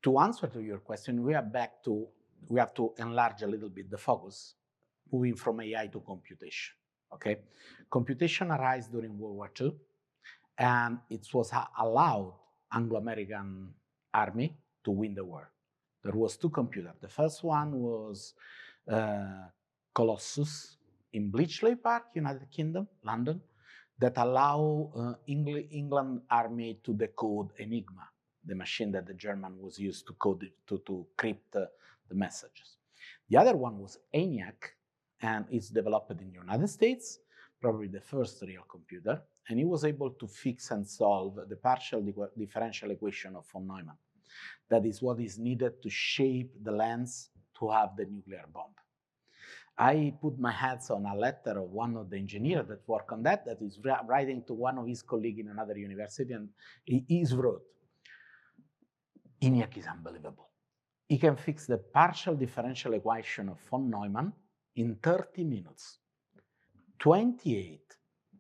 to answer to your question, we have to enlarge a little bit the focus, moving from AI to computation. Okay, computation arose during World War II, and it was allowed Anglo-American army to win the war. There was 2 computers. The first one was Colossus in Bletchley Park, United Kingdom, London, that allow England army to decode Enigma, the machine that the German was used to code it, to crypt the messages. The other one was ENIAC, and it's developed in the United States, probably the first real computer, and he was able to fix and solve the partial differential equation of von Neumann. That is what is needed to shape the lens to have the nuclear bomb. I put my hands on a letter of one of the engineers that work on that is writing to one of his colleagues in another university, and he wrote, ENIAC is unbelievable. He can fix the partial differential equation of von Neumann in 30 minutes, 28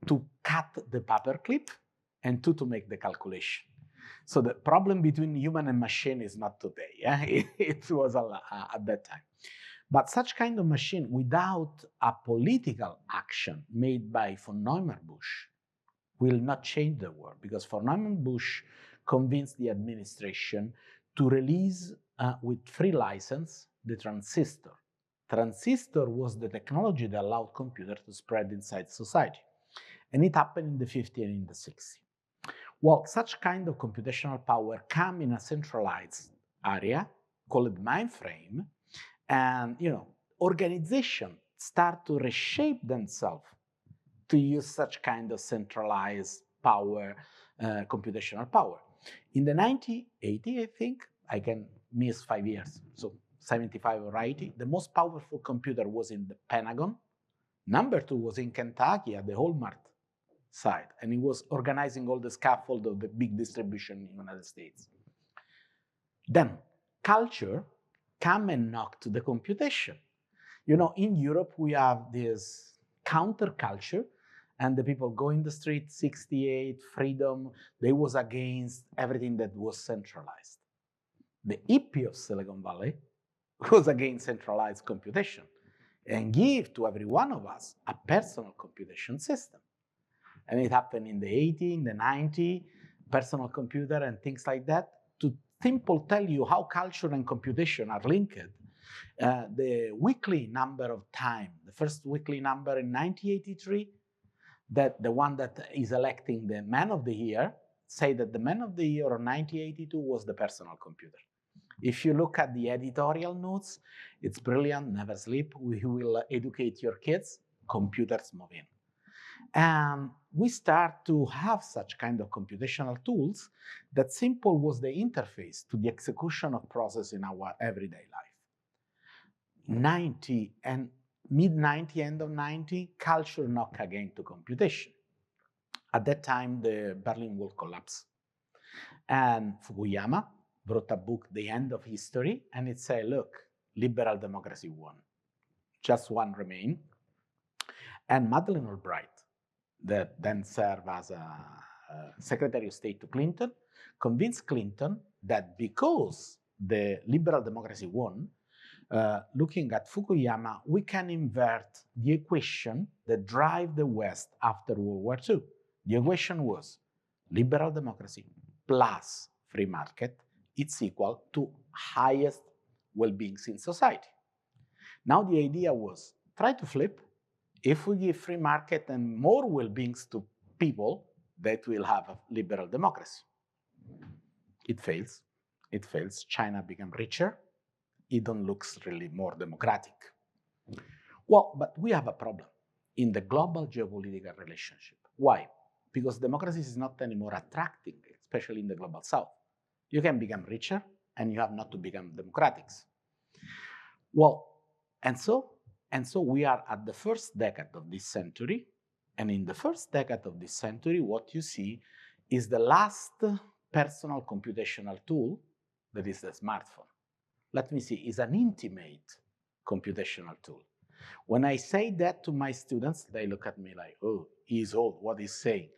to cut the paperclip, and 2 to make the calculation. So the problem between human and machine is not today. Yeah? It was at that time. But such kind of machine without a political action made by von Neumann Busch will not change the world, because von Neumann Busch convinced the administration to release with free license the transistor. Transistor was the technology that allowed computers to spread inside society. And it happened in the 50s and in the 60s. Well, such kind of computational power come in a centralized area called mainframe, and organizations start to reshape themselves to use such kind of centralized power, computational power. In the 1980s, I think, I can miss 5 years, so 75 or 80, the most powerful computer was in the Pentagon. Number 2 was in Kentucky at the Walmart side, and he was organizing all the scaffold of the big distribution in the United States. Then culture come and knock to the computation. In Europe, we have this counterculture, and the people go in the street, 68, freedom, they was against everything that was centralized. The hippie of Silicon Valley was against centralized computation and give to every one of us a personal computation system. And it happened in the 80s, in the 90s, personal computer and things like that. To simple tell you how culture and computation are linked, the weekly number of time, the first weekly number in 1983, that the one that is electing the man of the year, say that the man of the year of 1982 was the personal computer. If you look at the editorial notes, it's brilliant, never sleep, we will educate your kids, computers move in. And we start to have such kind of computational tools that simple was the interface to the execution of process in our everyday life. 90 and mid-90, end of 90, culture knocked again to computation. At that time, the Berlin Wall collapsed. And Fukuyama wrote a book, The End of History, and it said, look, liberal democracy won. Just one remained. And Madeleine Albright, that then served as a Secretary of State to Clinton, convinced Clinton that because the liberal democracy won, looking at Fukuyama, we can invert the equation that drive the West after World War II. The equation was liberal democracy plus free market, it's equal to highest well-beings in society. Now the idea was, try to flip. If we give free market and more well-beings to people, that will have a liberal democracy. It fails. It fails. China became richer. It looks really more democratic. Well, but we have a problem in the global geopolitical relationship. Why? Because democracy is not anymore attracting, especially in the global south. You can become richer and you have not to become democratics. Well, and so we are at the first decade of this century, and in the first decade of this century, what you see is the last personal computational tool, that is the smartphone. Let me see, is an intimate computational tool. When I say that to my students, they look at me like, oh, he's old, what he's saying.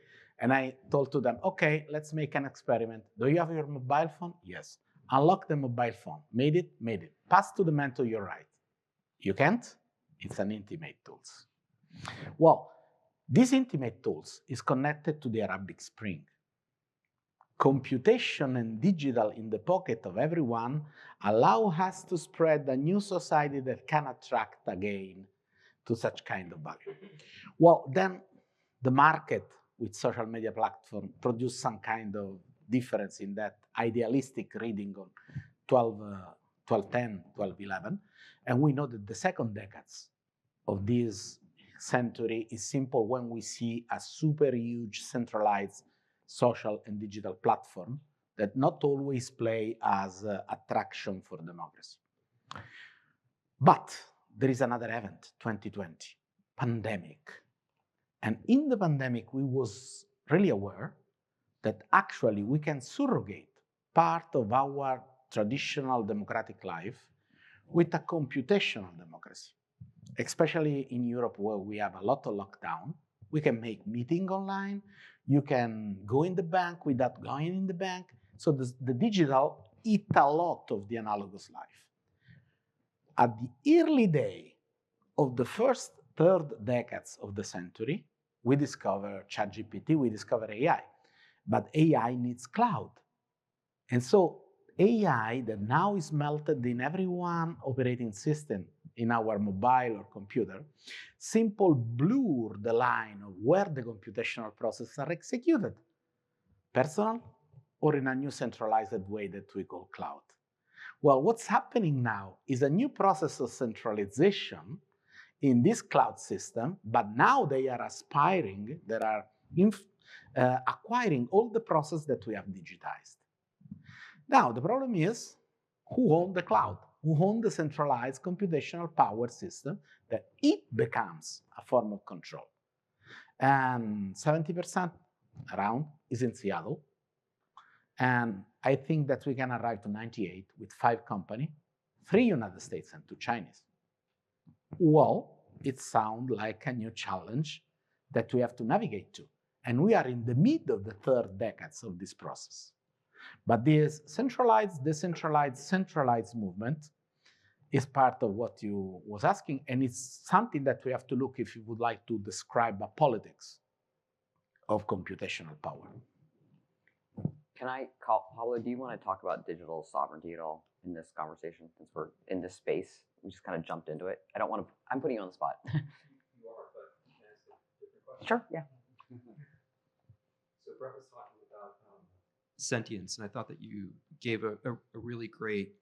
And I told to them, okay, let's make an experiment. Do you have your mobile phone? Yes. Unlock the mobile phone. Made it? Made it. Pass to the man to your right. You can't? It's an intimate tools. Well, this intimate tools is connected to the Arabic Spring. Computation and digital in the pocket of everyone allow us to spread a new society that can attract again to such kind of value. Well, then the market with social media platform produce some kind of difference in that idealistic reading on 1210, 1211. And we know that the second decades of this century is simple when we see a super huge centralized social and digital platform that not always play as attraction for democracy. But there is another event, 2020, pandemic. And in the pandemic, we was really aware that actually we can surrogate part of our traditional democratic life with a computational democracy. Especially in Europe, where we have a lot of lockdown, we can make meeting online. You can go in the bank without going in the bank. So the digital eat a lot of the analogous life. At the early day of the first third decades of the century, we discover ChatGPT, we discover AI. But AI needs cloud. And so AI that now is melted in every one operating system in our mobile or computer, simple blur the line of where the computational processes are executed, personal or in a new centralized way that we call cloud. Well, what's happening now is a new process of centralization in this cloud system, but now they are aspiring, they are acquiring all the process that we have digitized. Now, the problem is, who owns the cloud? Who owns the centralized computational power system that it becomes a form of control? And 70% around is in Seattle. And I think that we can arrive to 98 with 5 companies, 3 United States and 2 Chinese. Well, it sounds like a new challenge that we have to navigate to. And we are in the mid of the third decades of this process. But this centralized, decentralized, centralized movement is part of what you was asking, and it's something that we have to look if you would like to describe a politics of computational power. Can I call, Paolo, do you want to talk about digital sovereignty at all in this conversation, since we're in this space? We just kind of jumped into it. I don't want to, I'm putting you on the spot. You are, but can I ask a different question? Sure, yeah. So Brett was talking about sentience, and I thought that you gave a really great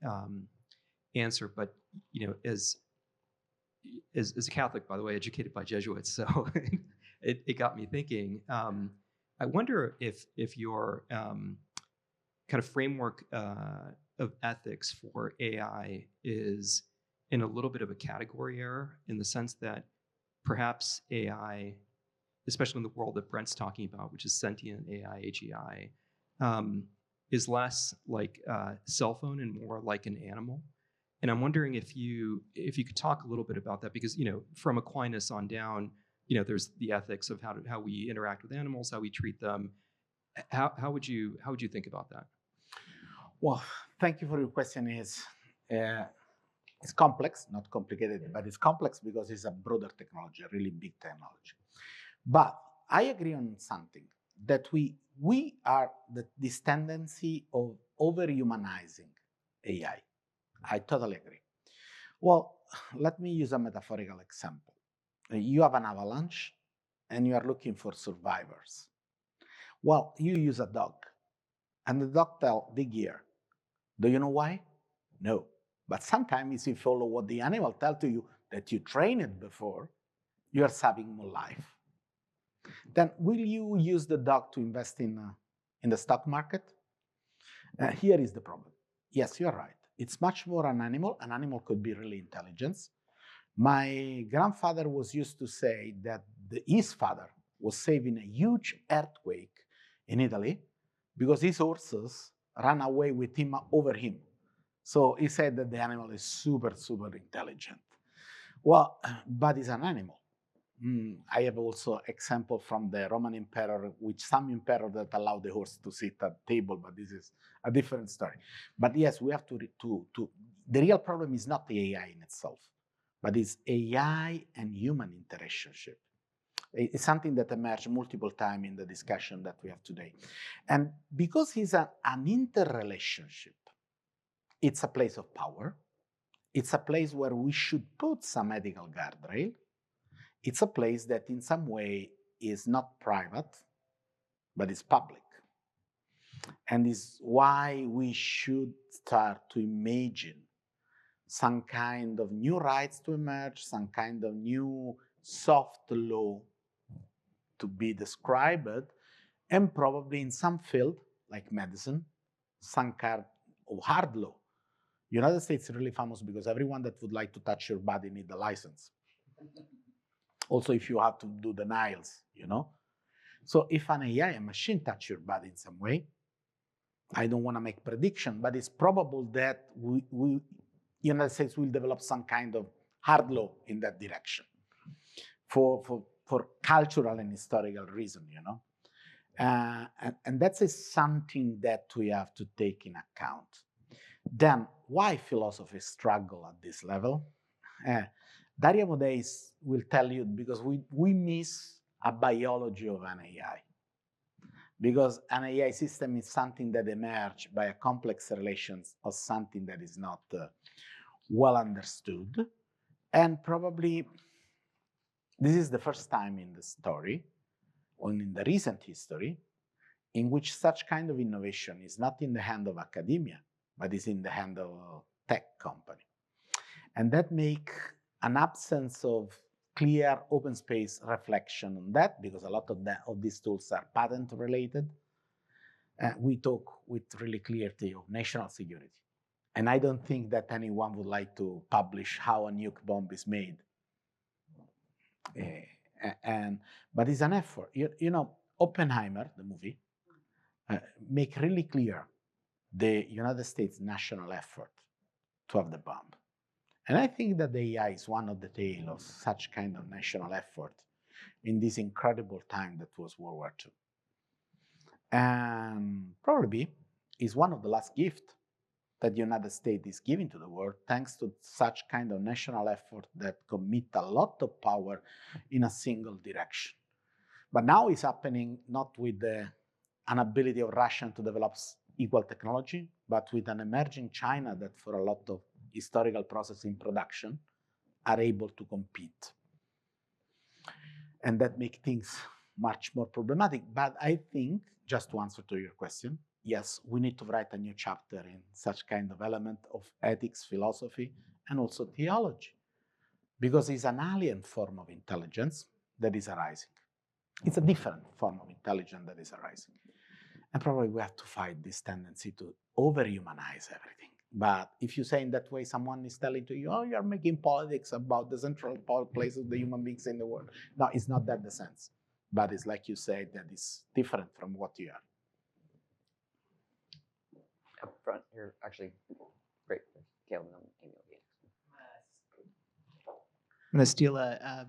answer. But you know, as a Catholic, by the way, educated by Jesuits, so it got me thinking. I wonder if your kind of framework of ethics for AI is in a little bit of a category error, in the sense that perhaps AI, especially in the world that Brent's talking about, which is sentient AI, AGI, is less like a cell phone and more like an animal. And I'm wondering if you could talk a little bit about that, because, you know, from Aquinas on down, you know, there's the ethics of how we interact with animals, how we treat them. How would you think about that? Well, thank you for your question. It's complex, not complicated, but it's complex because it's a broader technology, a really big technology. But I agree on something, that we are this tendency of over-humanizing AI. I totally agree. Well, let me use a metaphorical example. You have an avalanche and you are looking for survivors. Well, you use a dog, and the dog tells, dig here. Do you know why? No. But sometimes if you follow what the animal tells to you, that you trained it before, you are saving more life. Then will you use the dog to invest in the stock market? Here is the problem. Yes, you're right. It's much more an animal. An animal could be really intelligent. My grandfather was used to say that his father was saving a huge earthquake in Italy because his horses ran away with him over him. So he said that the animal is super, super intelligent. Well, but it's an animal. I have also example from the Roman emperor, which some emperor that allowed the horse to sit at the table, but this is a different story. But yes, we have to the real problem is not the AI in itself, but it's AI and human interrelationship. It's something that emerged multiple times in the discussion that we have today. And because it's an interrelationship, it's a place of power. It's a place where we should put some ethical guardrail. It's a place that in some way is not private, but is public. And is why we should start to imagine some kind of new rights to emerge, some kind of new soft law to be described, and probably in some field, like medicine, some kind of hard law. United States is really famous because everyone that would like to touch your body need a license. Also, if you have to do the nails, So if an AI, a machine, touch your body in some way, I don't want to make prediction, but it's probable that United States will develop some kind of hard law in that direction for cultural and historical reason, and that's something that we have to take in account. Then, why philosophy struggle at this level? Daria Modeis will tell you because we miss a biology of an AI. Because an AI system is something that emerged by a complex relations of something that is not well understood. And probably this is the first time in the story, or in the recent history, in which such kind of innovation is not in the hand of academia, but is in the hand of a tech company. And that makes an absence of clear open space reflection on that, because a lot of these tools are patent related. We talk with really clarity of national security. And I don't think that anyone would like to publish how a nuke bomb is made. But it's an effort. Oppenheimer, the movie, make really clear the United States national effort to have the bomb. And I think that the AI is one of the tale of such kind of national effort in this incredible time that was World War II. And probably is one of the last gifts that the United States is giving to the world, thanks to such kind of national effort that commit a lot of power in a single direction. But now it's happening not with the inability of Russia to develop equal technology, but with an emerging China that for a lot of historical process in production are able to compete. And that makes things much more problematic. But I think, just to answer to your question, yes, we need to write a new chapter in such kind of element of ethics, philosophy, and also theology, because it's an alien form of intelligence that is arising. It's a different form of intelligence that is arising. And probably we have to fight this tendency to over-humanize everything. But if you say in that way, someone is telling to you, oh, you're making politics about the central place of the human beings in the world. No, it's not that the sense. But it's like you say, that is different from what you are. Up front here, actually, great. Caleb, Amy will be next. I'm going to steal a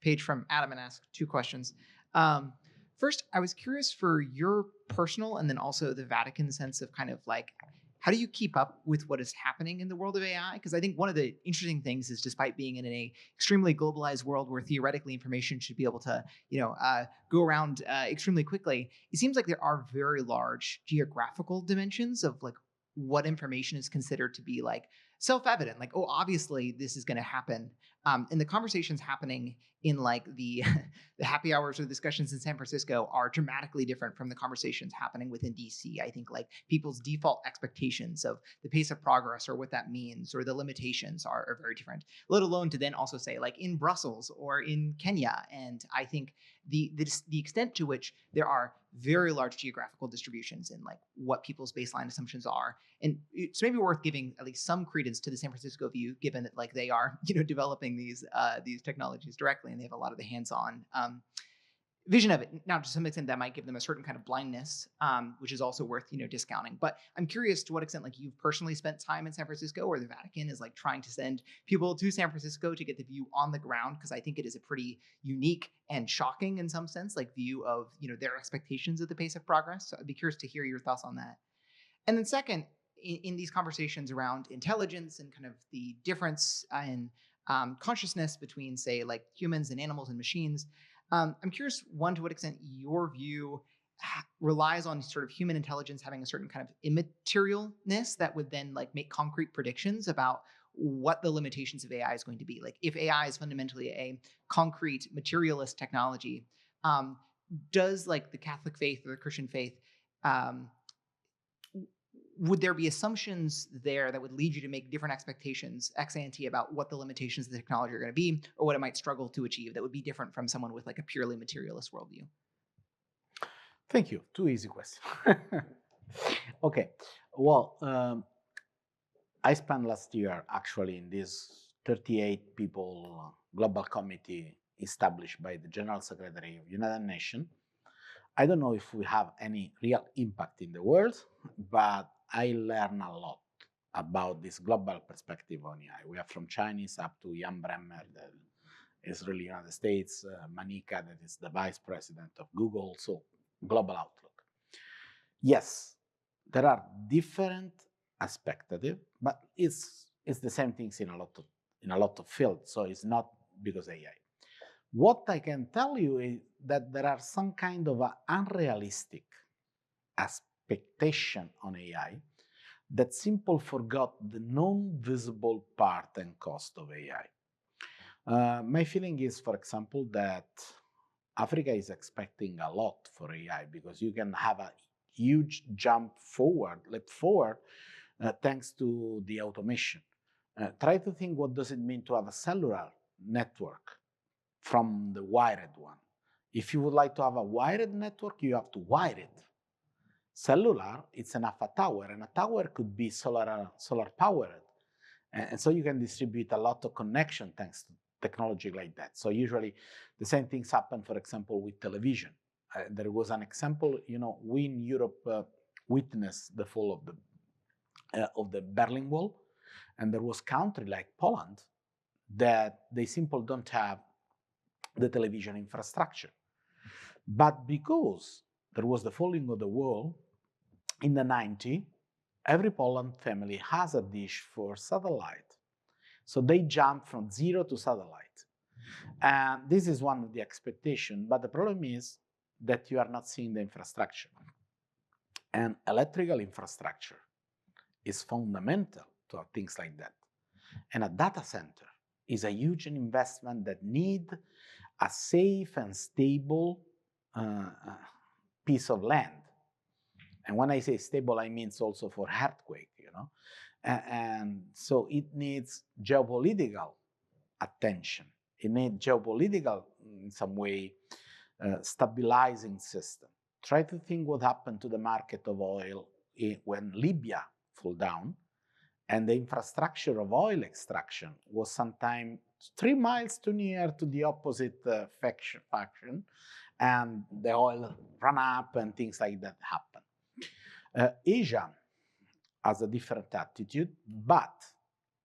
page from Adam and ask two questions. First, I was curious for your personal and then also the Vatican sense of kind of like, how do you keep up with what is happening in the world of AI? Because I think one of the interesting things is, despite being in an extremely globalized world where theoretically information should be able to, go around extremely quickly, it seems like there are very large geographical dimensions of like what information is considered to be like self-evident. Like, oh, obviously this is going to happen. And the conversations happening in like the happy hours or discussions in San Francisco are dramatically different from the conversations happening within DC. I think like people's default expectations of the pace of progress or what that means or the limitations are very different, let alone to then also say like in Brussels or in Kenya. And I think the extent to which there are very large geographical distributions in like what people's baseline assumptions are. And it's maybe worth giving at least some credence to the San Francisco view, given that like they are, developing these technologies directly, and they have a lot of the hands-on vision of it. Now, to some extent, that might give them a certain kind of blindness, which is also worth, discounting. But I'm curious to what extent, like, you've personally spent time in San Francisco, or the Vatican is like trying to send people to San Francisco to get the view on the ground, because I think it is a pretty unique and shocking, in some sense, like view of, their expectations of the pace of progress. So I'd be curious to hear your thoughts on that. And then second, in these conversations around intelligence and kind of the difference in consciousness between, say, like humans and animals and machines, I'm curious, one, to what extent your view relies on sort of human intelligence having a certain kind of immaterialness that would then like make concrete predictions about what the limitations of AI is going to be. Like, if AI is fundamentally a concrete materialist technology, does like the Catholic faith or the Christian faith, would there be assumptions there that would lead you to make different expectations ex ante about what the limitations of the technology are going to be, or what it might struggle to achieve that would be different from someone with like a purely materialist worldview? Thank you. Too easy question. Okay. Well, I spent last year actually in this 38 people global committee established by the General Secretary of United Nations. I don't know if we have any real impact in the world, but I learn a lot about this global perspective on AI. We have from Chinese up to Jan Bremmer, that is really United States, Manika, that is the vice president of Google, so global outlook. Yes, there are different aspects of it, but it's the same things in a lot of fields, so it's not because AI. What I can tell you is that there are some kind of unrealistic expectation on AI that simply forgot the non-visible part and cost of AI. My feeling is, for example, that Africa is expecting a lot for AI because you can have a huge leap forward, thanks to the automation. Try to think, what does it mean to have a cellular network from the wired one? If you would like to have a wired network, you have to wire it. Cellular, it's enough a tower, and a tower could be solar powered. And so you can distribute a lot of connection thanks to technology like that. So usually the same things happen, for example, with television. There was an example, we in Europe witnessed the fall of the Berlin Wall, and there was country like Poland that they simply don't have the television infrastructure. But because there was the falling of the wall in the 90s, every Poland family has a dish for satellite. So they jump from zero to satellite. And this is one of the expectations, but the problem is that you are not seeing the infrastructure. And electrical infrastructure is fundamental to things like that. And a data center is a huge investment that needs a safe and stable piece of land. And when I say stable, I mean it's also for earthquake, And so it needs geopolitical attention. It needs geopolitical, in some way, stabilizing system. Try to think what happened to the market of oil when Libya fell down, and the infrastructure of oil extraction was sometimes 3 miles too near to the opposite faction, and the oil ran up and things like that happen. Asia has a different attitude, but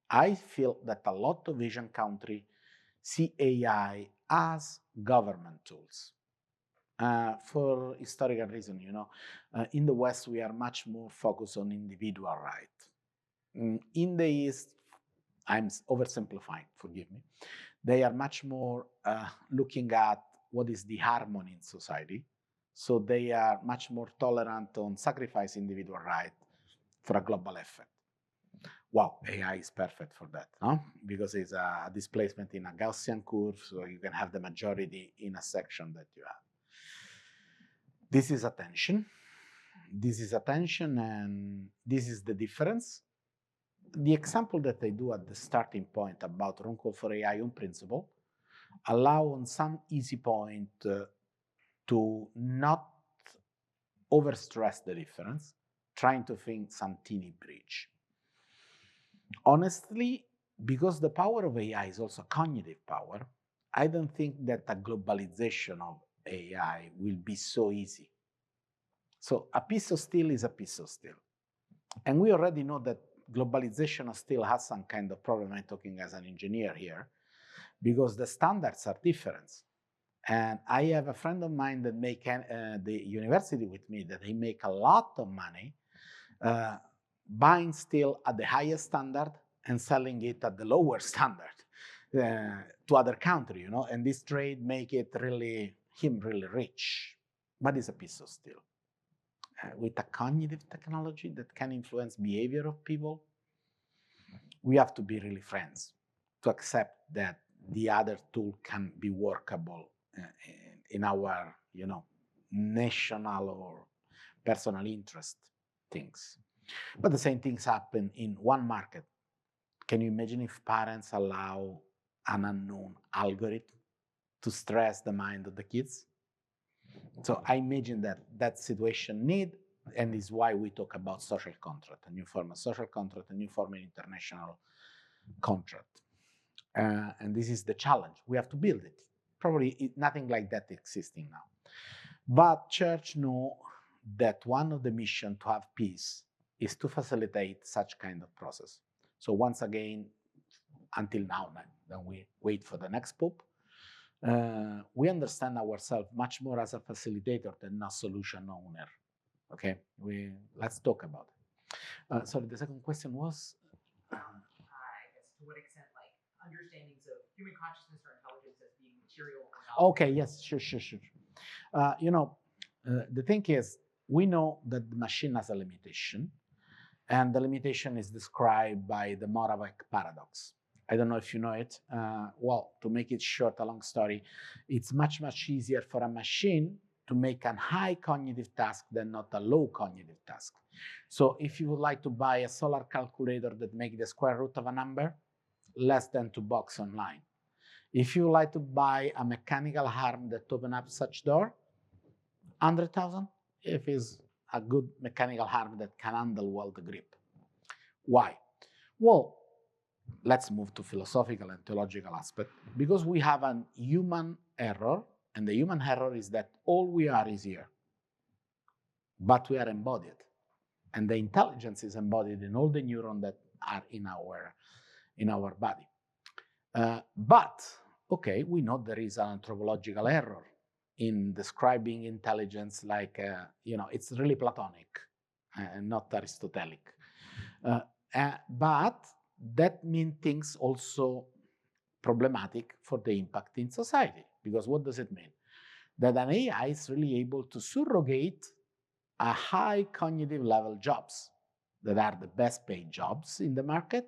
I feel that a lot of Asian countries see AI as government tools. For historical reason, in the West, we are much more focused on individual rights. In the East, I'm oversimplifying, forgive me, they are much more looking at what is the harmony in society. So they are much more tolerant on sacrifice individual rights for a global effect. Wow, AI is perfect for that, huh? Because it's a displacement in a Gaussian curve, so you can have the majority in a section that you have. This is attention. This is attention, and this is the difference. The example that I do at the starting point about room call for AI on principle allow on some easy point to not overstress the difference, trying to think some teeny bridge. Honestly, because the power of AI is also cognitive power, I don't think that a globalization of AI will be so easy. So a piece of steel is a piece of steel. And we already know that globalization of steel has some kind of problem. I'm talking as an engineer here, because the standards are different. And I have a friend of mine that make the university with me, that he make a lot of money buying steel at the highest standard and selling it at the lower standard to other countries, and this trade make it him really rich, but it's a piece of steel. With a cognitive technology that can influence behavior of people, we have to be really friends to accept that the other tool can be workable in our, national or personal interest things. But the same things happen in one market. Can you imagine if parents allow an unknown algorithm to stress the mind of the kids? So I imagine that situation need, and is why we talk about social contract, a new form of social contract, a new form of international contract. And this is the challenge. We have to build it. Probably nothing like that existing now. But church know that one of the mission to have peace is to facilitate such kind of process. So once again, until now, then we wait for the next pope. We understand ourselves much more as a facilitator than a solution owner. Okay, let's talk about it. Sorry, the second question was. I guess to what extent, like understandings of human consciousness or intelligence as being material or not. Okay, yes, sure. The thing is, we know that the machine has a limitation, and the limitation is described by the Moravec paradox. I don't know if you know it. Well, to make it short, a long story, it's much, much easier for a machine to make a high cognitive task than not a low cognitive task. So if you would like to buy a solar calculator that makes the square root of a number, less than $2 online. If you would like to buy a mechanical arm that opens up such door, 100,000, if it's a good mechanical arm that can handle well the grip. Why? Well, let's move to philosophical and theological aspect, because we have a human error, and the human error is that all we are is here, but we are embodied, and the intelligence is embodied in all the neurons that are in our body. But okay, we know there is an anthropological error in describing intelligence like it's really Platonic and not Aristotelic. But that means things also problematic for the impact in society. Because what does it mean? That an AI is really able to surrogate a high cognitive level jobs that are the best paid jobs in the market,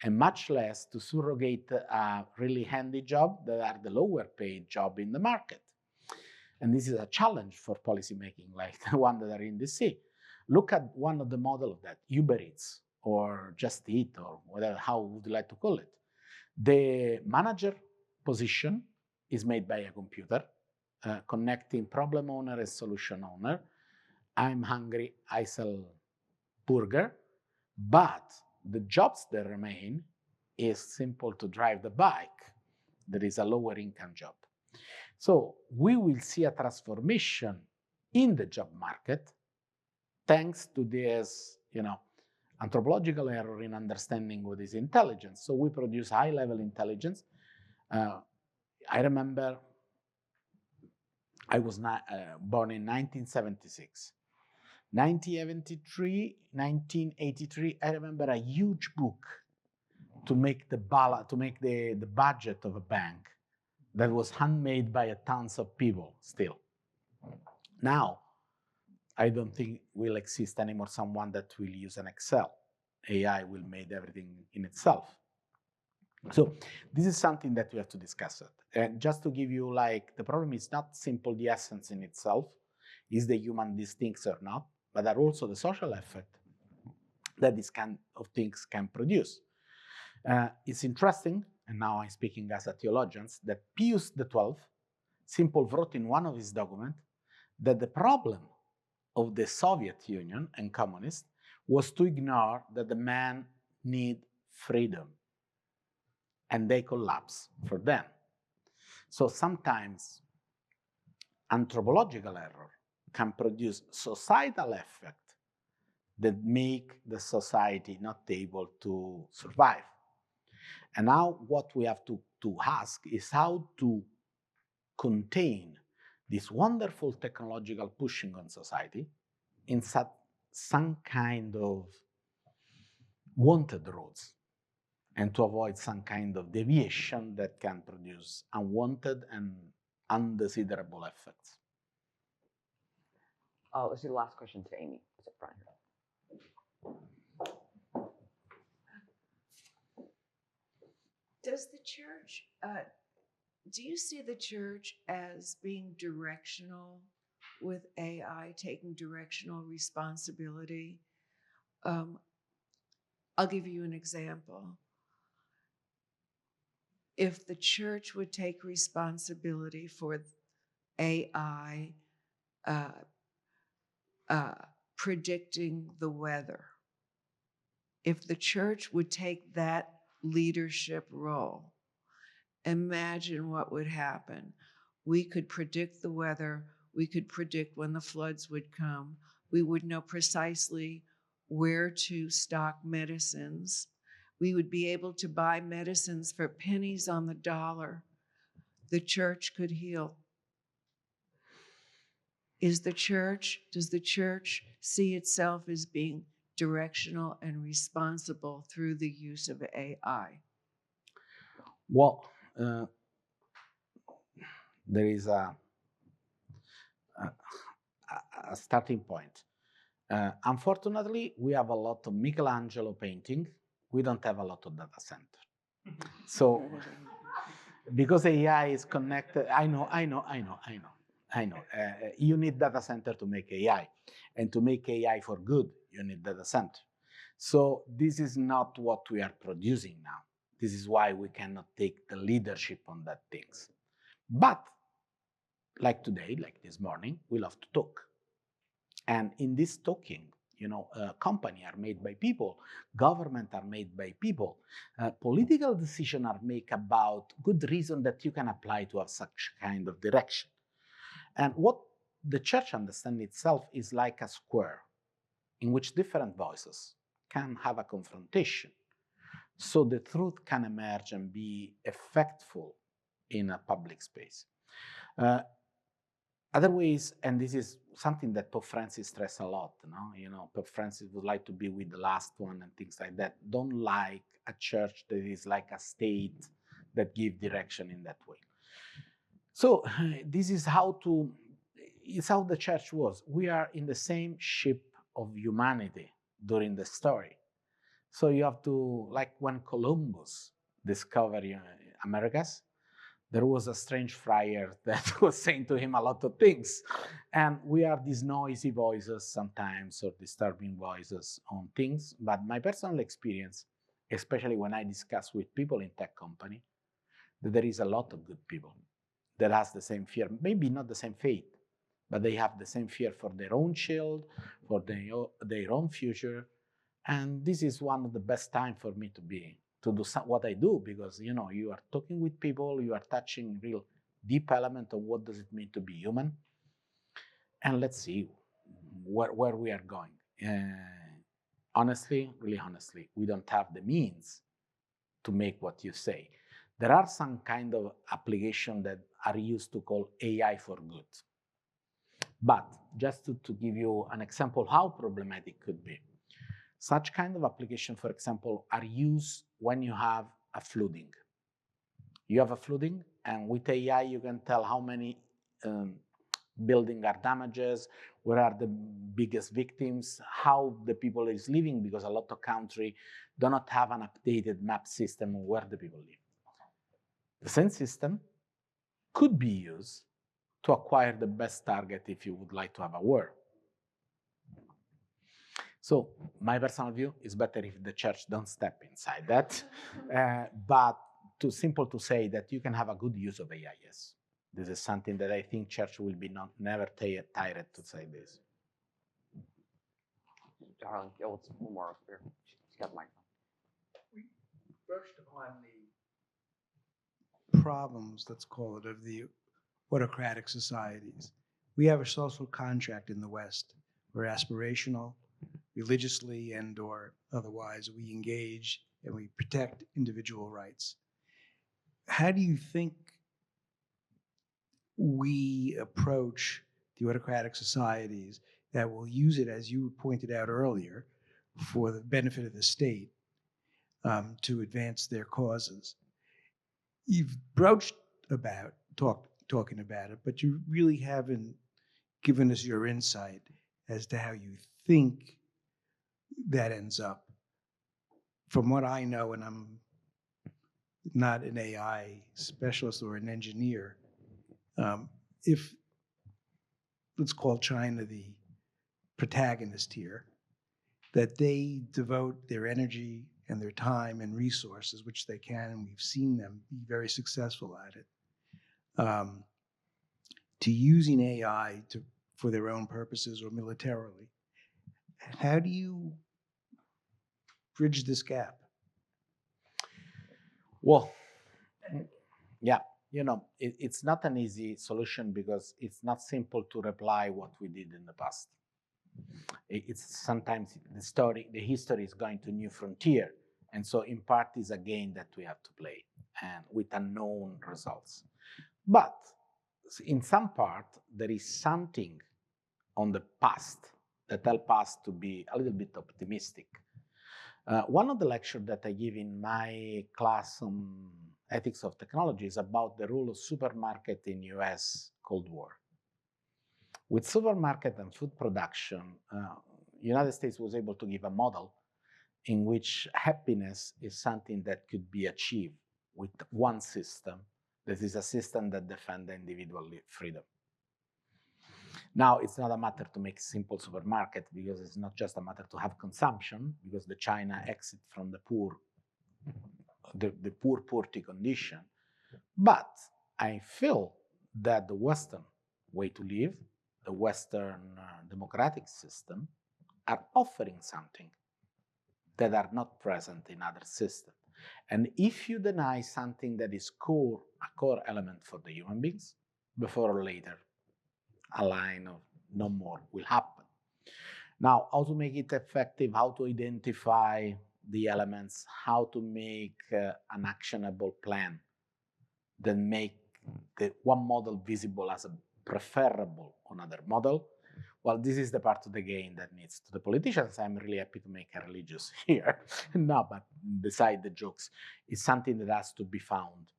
and much less to surrogate a really handy job that are the lower paid job in the market. And this is a challenge for policymaking, like the one that are in DC. Look at one of the model of that, Uber Eats or Just Eat or whatever, how would you like to call it? The manager position is made by a computer, connecting problem owner and solution owner. I'm hungry, I sell burger, but the jobs that remain is simple to drive the bike. There is a lower income job. So we will see a transformation in the job market thanks to this, anthropological error in understanding what is intelligence. So we produce high-level intelligence. I remember I was born in 1976. 1983, I remember a huge book to make the budget of a bank that was handmade by tons of people still. Now, I don't think will exist anymore someone that will use an Excel. AI will make everything in itself. So this is something that we have to discuss. And just to give you the problem is not simple the essence in itself, is the human these things or not, but are also the social effect that this kind of things can produce. It's interesting, and now I'm speaking as a theologian, that Pius XII simply wrote in one of his documents that the problem of the Soviet Union and communists was to ignore that the man need freedom, and they collapse for them. So sometimes anthropological error can produce societal effect that make the society not able to survive. And now what we have to ask is how to contain this wonderful technological pushing on society in some kind of wanted roads, and to avoid some kind of deviation that can produce unwanted and undesirable effects. Let's do the last question to Amy. What's up front here? Does the church, do you see the church as being directional with AI, taking directional responsibility? I'll give you an example. If the church would take responsibility for AI predicting the weather, if the church would take that leadership role, imagine what would happen. We could predict the weather. We could predict when the floods would come. We would know precisely where to stock medicines. We would be able to buy medicines for pennies on the dollar. The church could heal. Does the church see itself as being directional and responsible through the use of AI? Well, there is a starting point. Unfortunately, we have a lot of Michelangelo painting. We don't have a lot of data center. So, because AI is connected, I know. You need data center to make AI, and to make AI for good, you need data center. So this is not what we are producing now. This is why we cannot take the leadership on that things. But like today, like this morning, we love to talk. And in this talking, company are made by people, government are made by people, political decisions are made about good reason that you can apply to have such kind of direction. And what the church understands itself is like a square in which different voices can have a confrontation. So the truth can emerge and be effectful in a public space. Other ways, and this is something that Pope Francis stressed a lot, Pope Francis would like to be with the last one and things like that. Don't like a church that is like a state that gives direction in that way. So this is it's how the church was. We are in the same ship of humanity during the story. So you have to, like when Columbus discovered Americas, there was a strange friar that was saying to him a lot of things. And we are these noisy voices sometimes, or disturbing voices on things. But my personal experience, especially when I discuss with people in tech company, that there is a lot of good people that has the same fear, maybe not the same faith, but they have the same fear for their own child, for their own future. And this is one of the best times for me to do what I do, because you are talking with people, you are touching real deep element of what does it mean to be human. And let's see where we are going. Honestly, really honestly, we don't have the means to make what you say. There are some kind of application that are used to call AI for good. But just to give you an example how problematic could be, such kind of application, for example, are used when you have a flooding. You have a flooding, and with AI, you can tell how many buildings are damaged, where are the biggest victims, how the people is living, because a lot of countries do not have an updated map system of where the people live. The same system could be used to acquire the best target if you would like to have a war. So my personal view is better if the church don't step inside that. But too simple to say that you can have a good use of AI, yes. This is something that I think church will be never tired to say this. Darling, one more up here. She's got the microphone. We brushed upon the problems, let's call it, of the autocratic societies. We have a social contract in the West. We're aspirational, religiously and or otherwise. We engage and we protect individual rights. How do you think we approach the autocratic societies that will use it, as you pointed out earlier, for the benefit of the state to advance their causes? You've broached about talking about it, but you really haven't given us your insight as to how you think that ends up. From what I know, and I'm not an AI specialist or an engineer, if, let's call China the protagonist here, that they devote their energy and their time and resources, which they can, and we've seen them be very successful at it, to using AI for their own purposes or militarily. How do you bridge this gap? Well, yeah, it's not an easy solution because it's not simple to reply what we did in the past. It's sometimes the history is going to new frontier, and so in part is a game that we have to play, and with unknown results. But in some part, there is something on the past that help us to be a little bit optimistic. One of the lectures that I give in my class on ethics of technology is about the role of supermarket in US Cold War. With supermarket and food production, United States was able to give a model in which happiness is something that could be achieved with one system. That is a system that defends individual freedom. Now, it's not a matter to make simple supermarket because it's not just a matter to have consumption, because the China exit from the poor, the poor poverty condition. But I feel that the Western way to live, the Western democratic system, are offering something that are not present in other systems. And if you deny something that is a core element for the human beings, before or later, a line of no more will happen. Now, how to make it effective, how to identify the elements, how to make an actionable plan that make the one model visible as a preferable on another model. Well, this is the part of the game that needs to the politicians. I'm really happy to make a religious here. No, but beside the jokes, it's something that has to be found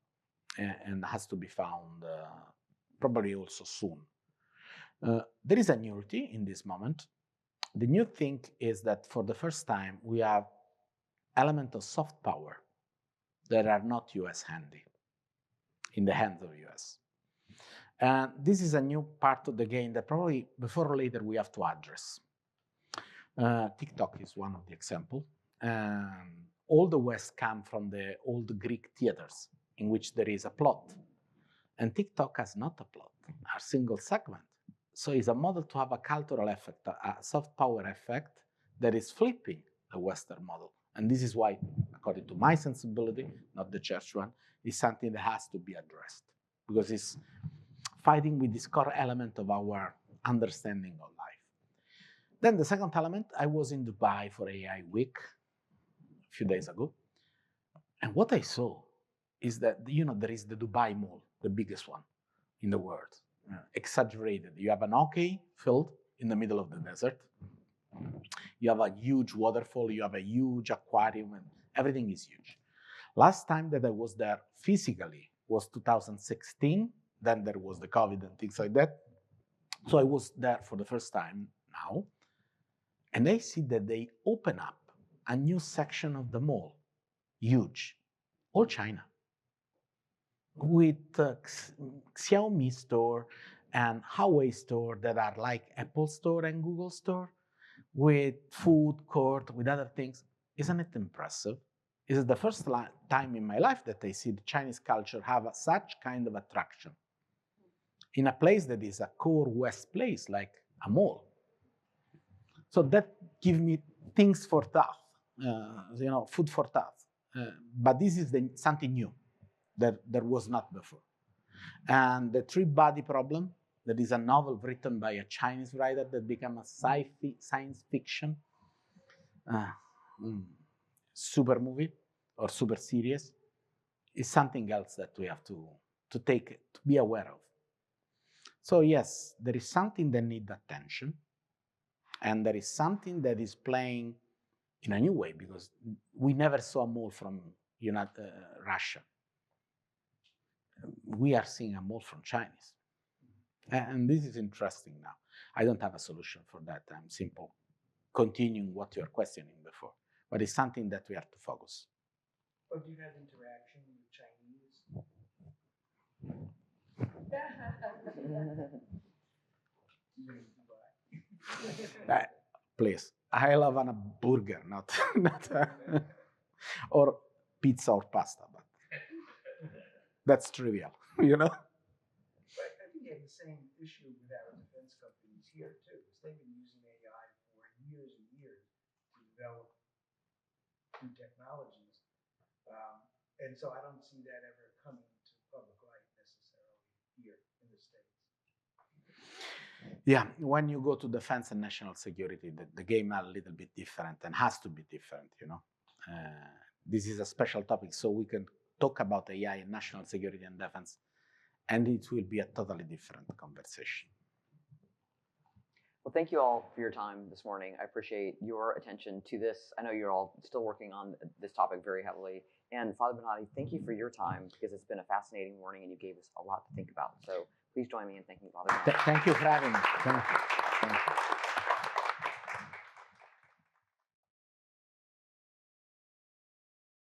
and has to be found probably also soon. There is a newity in this moment. The new thing is that for the first time, we have elements of soft power that are not US handy, in the hands of US. And this is a new part of the game that probably before or later we have to address. TikTok is one of the examples. All the West come from the old Greek theaters in which there is a plot. And TikTok has not a plot, a single segment. So it's a model to have a cultural effect, a soft power effect that is flipping the Western model. And this is why, according to my sensibility, not the church one, is something that has to be addressed because it's fighting with this core element of our understanding of life. Then the second element, I was in Dubai for AI Week a few days ago. And what I saw is that, there is the Dubai Mall, the biggest one in the world. Exaggerated. You have an hockey field in the middle of the desert. You have a huge waterfall. You have a huge aquarium, and everything is huge. Last time that I was there physically was 2016. Then there was the COVID and things like that. So I was there for the first time now. And I see that they open up a new section of the mall, huge, all China, with Xiaomi store and Huawei store that are like Apple store and Google store, with food court, with other things. Isn't it impressive? It is the first time in my life that I see the Chinese culture have such kind of attraction in a place that is a core West place, like a mall. So that gives me things for thought, food for thought. But this is something new that there was not before. And the three-body problem, that is a novel written by a Chinese writer that became a science fiction super movie or super series, is something else that we have to be aware of. So yes, there is something that needs attention, and there is something that is playing in a new way, because we never saw a mall from Russia. We are seeing a mall from Chinese. And this is interesting now. I don't have a solution for that. I'm simple continuing what you're questioning before. But it's something that we have to focus. Or do you have interaction with Chinese? please. I love a burger, not or pizza or pasta, but that's trivial, you know. But I think you have the same issue with our defense companies here too, because they've been using AI for years and years to develop new technologies, and so I don't see that ever coming to public light necessarily here in the States. Yeah, when you go to defense and national security, the game are a little bit different and has to be different, you know. This is a special topic, so we can talk about AI and national security and defense, and it will be a totally different conversation. Well, thank you all for your time this morning. I appreciate your attention to this. I know you're all still working on this topic very heavily. And Father Benanti, thank you for your time, because it's been a fascinating morning and you gave us a lot to think about. So please join me in thanking Father Benanti. Thank you for having me. Thank you.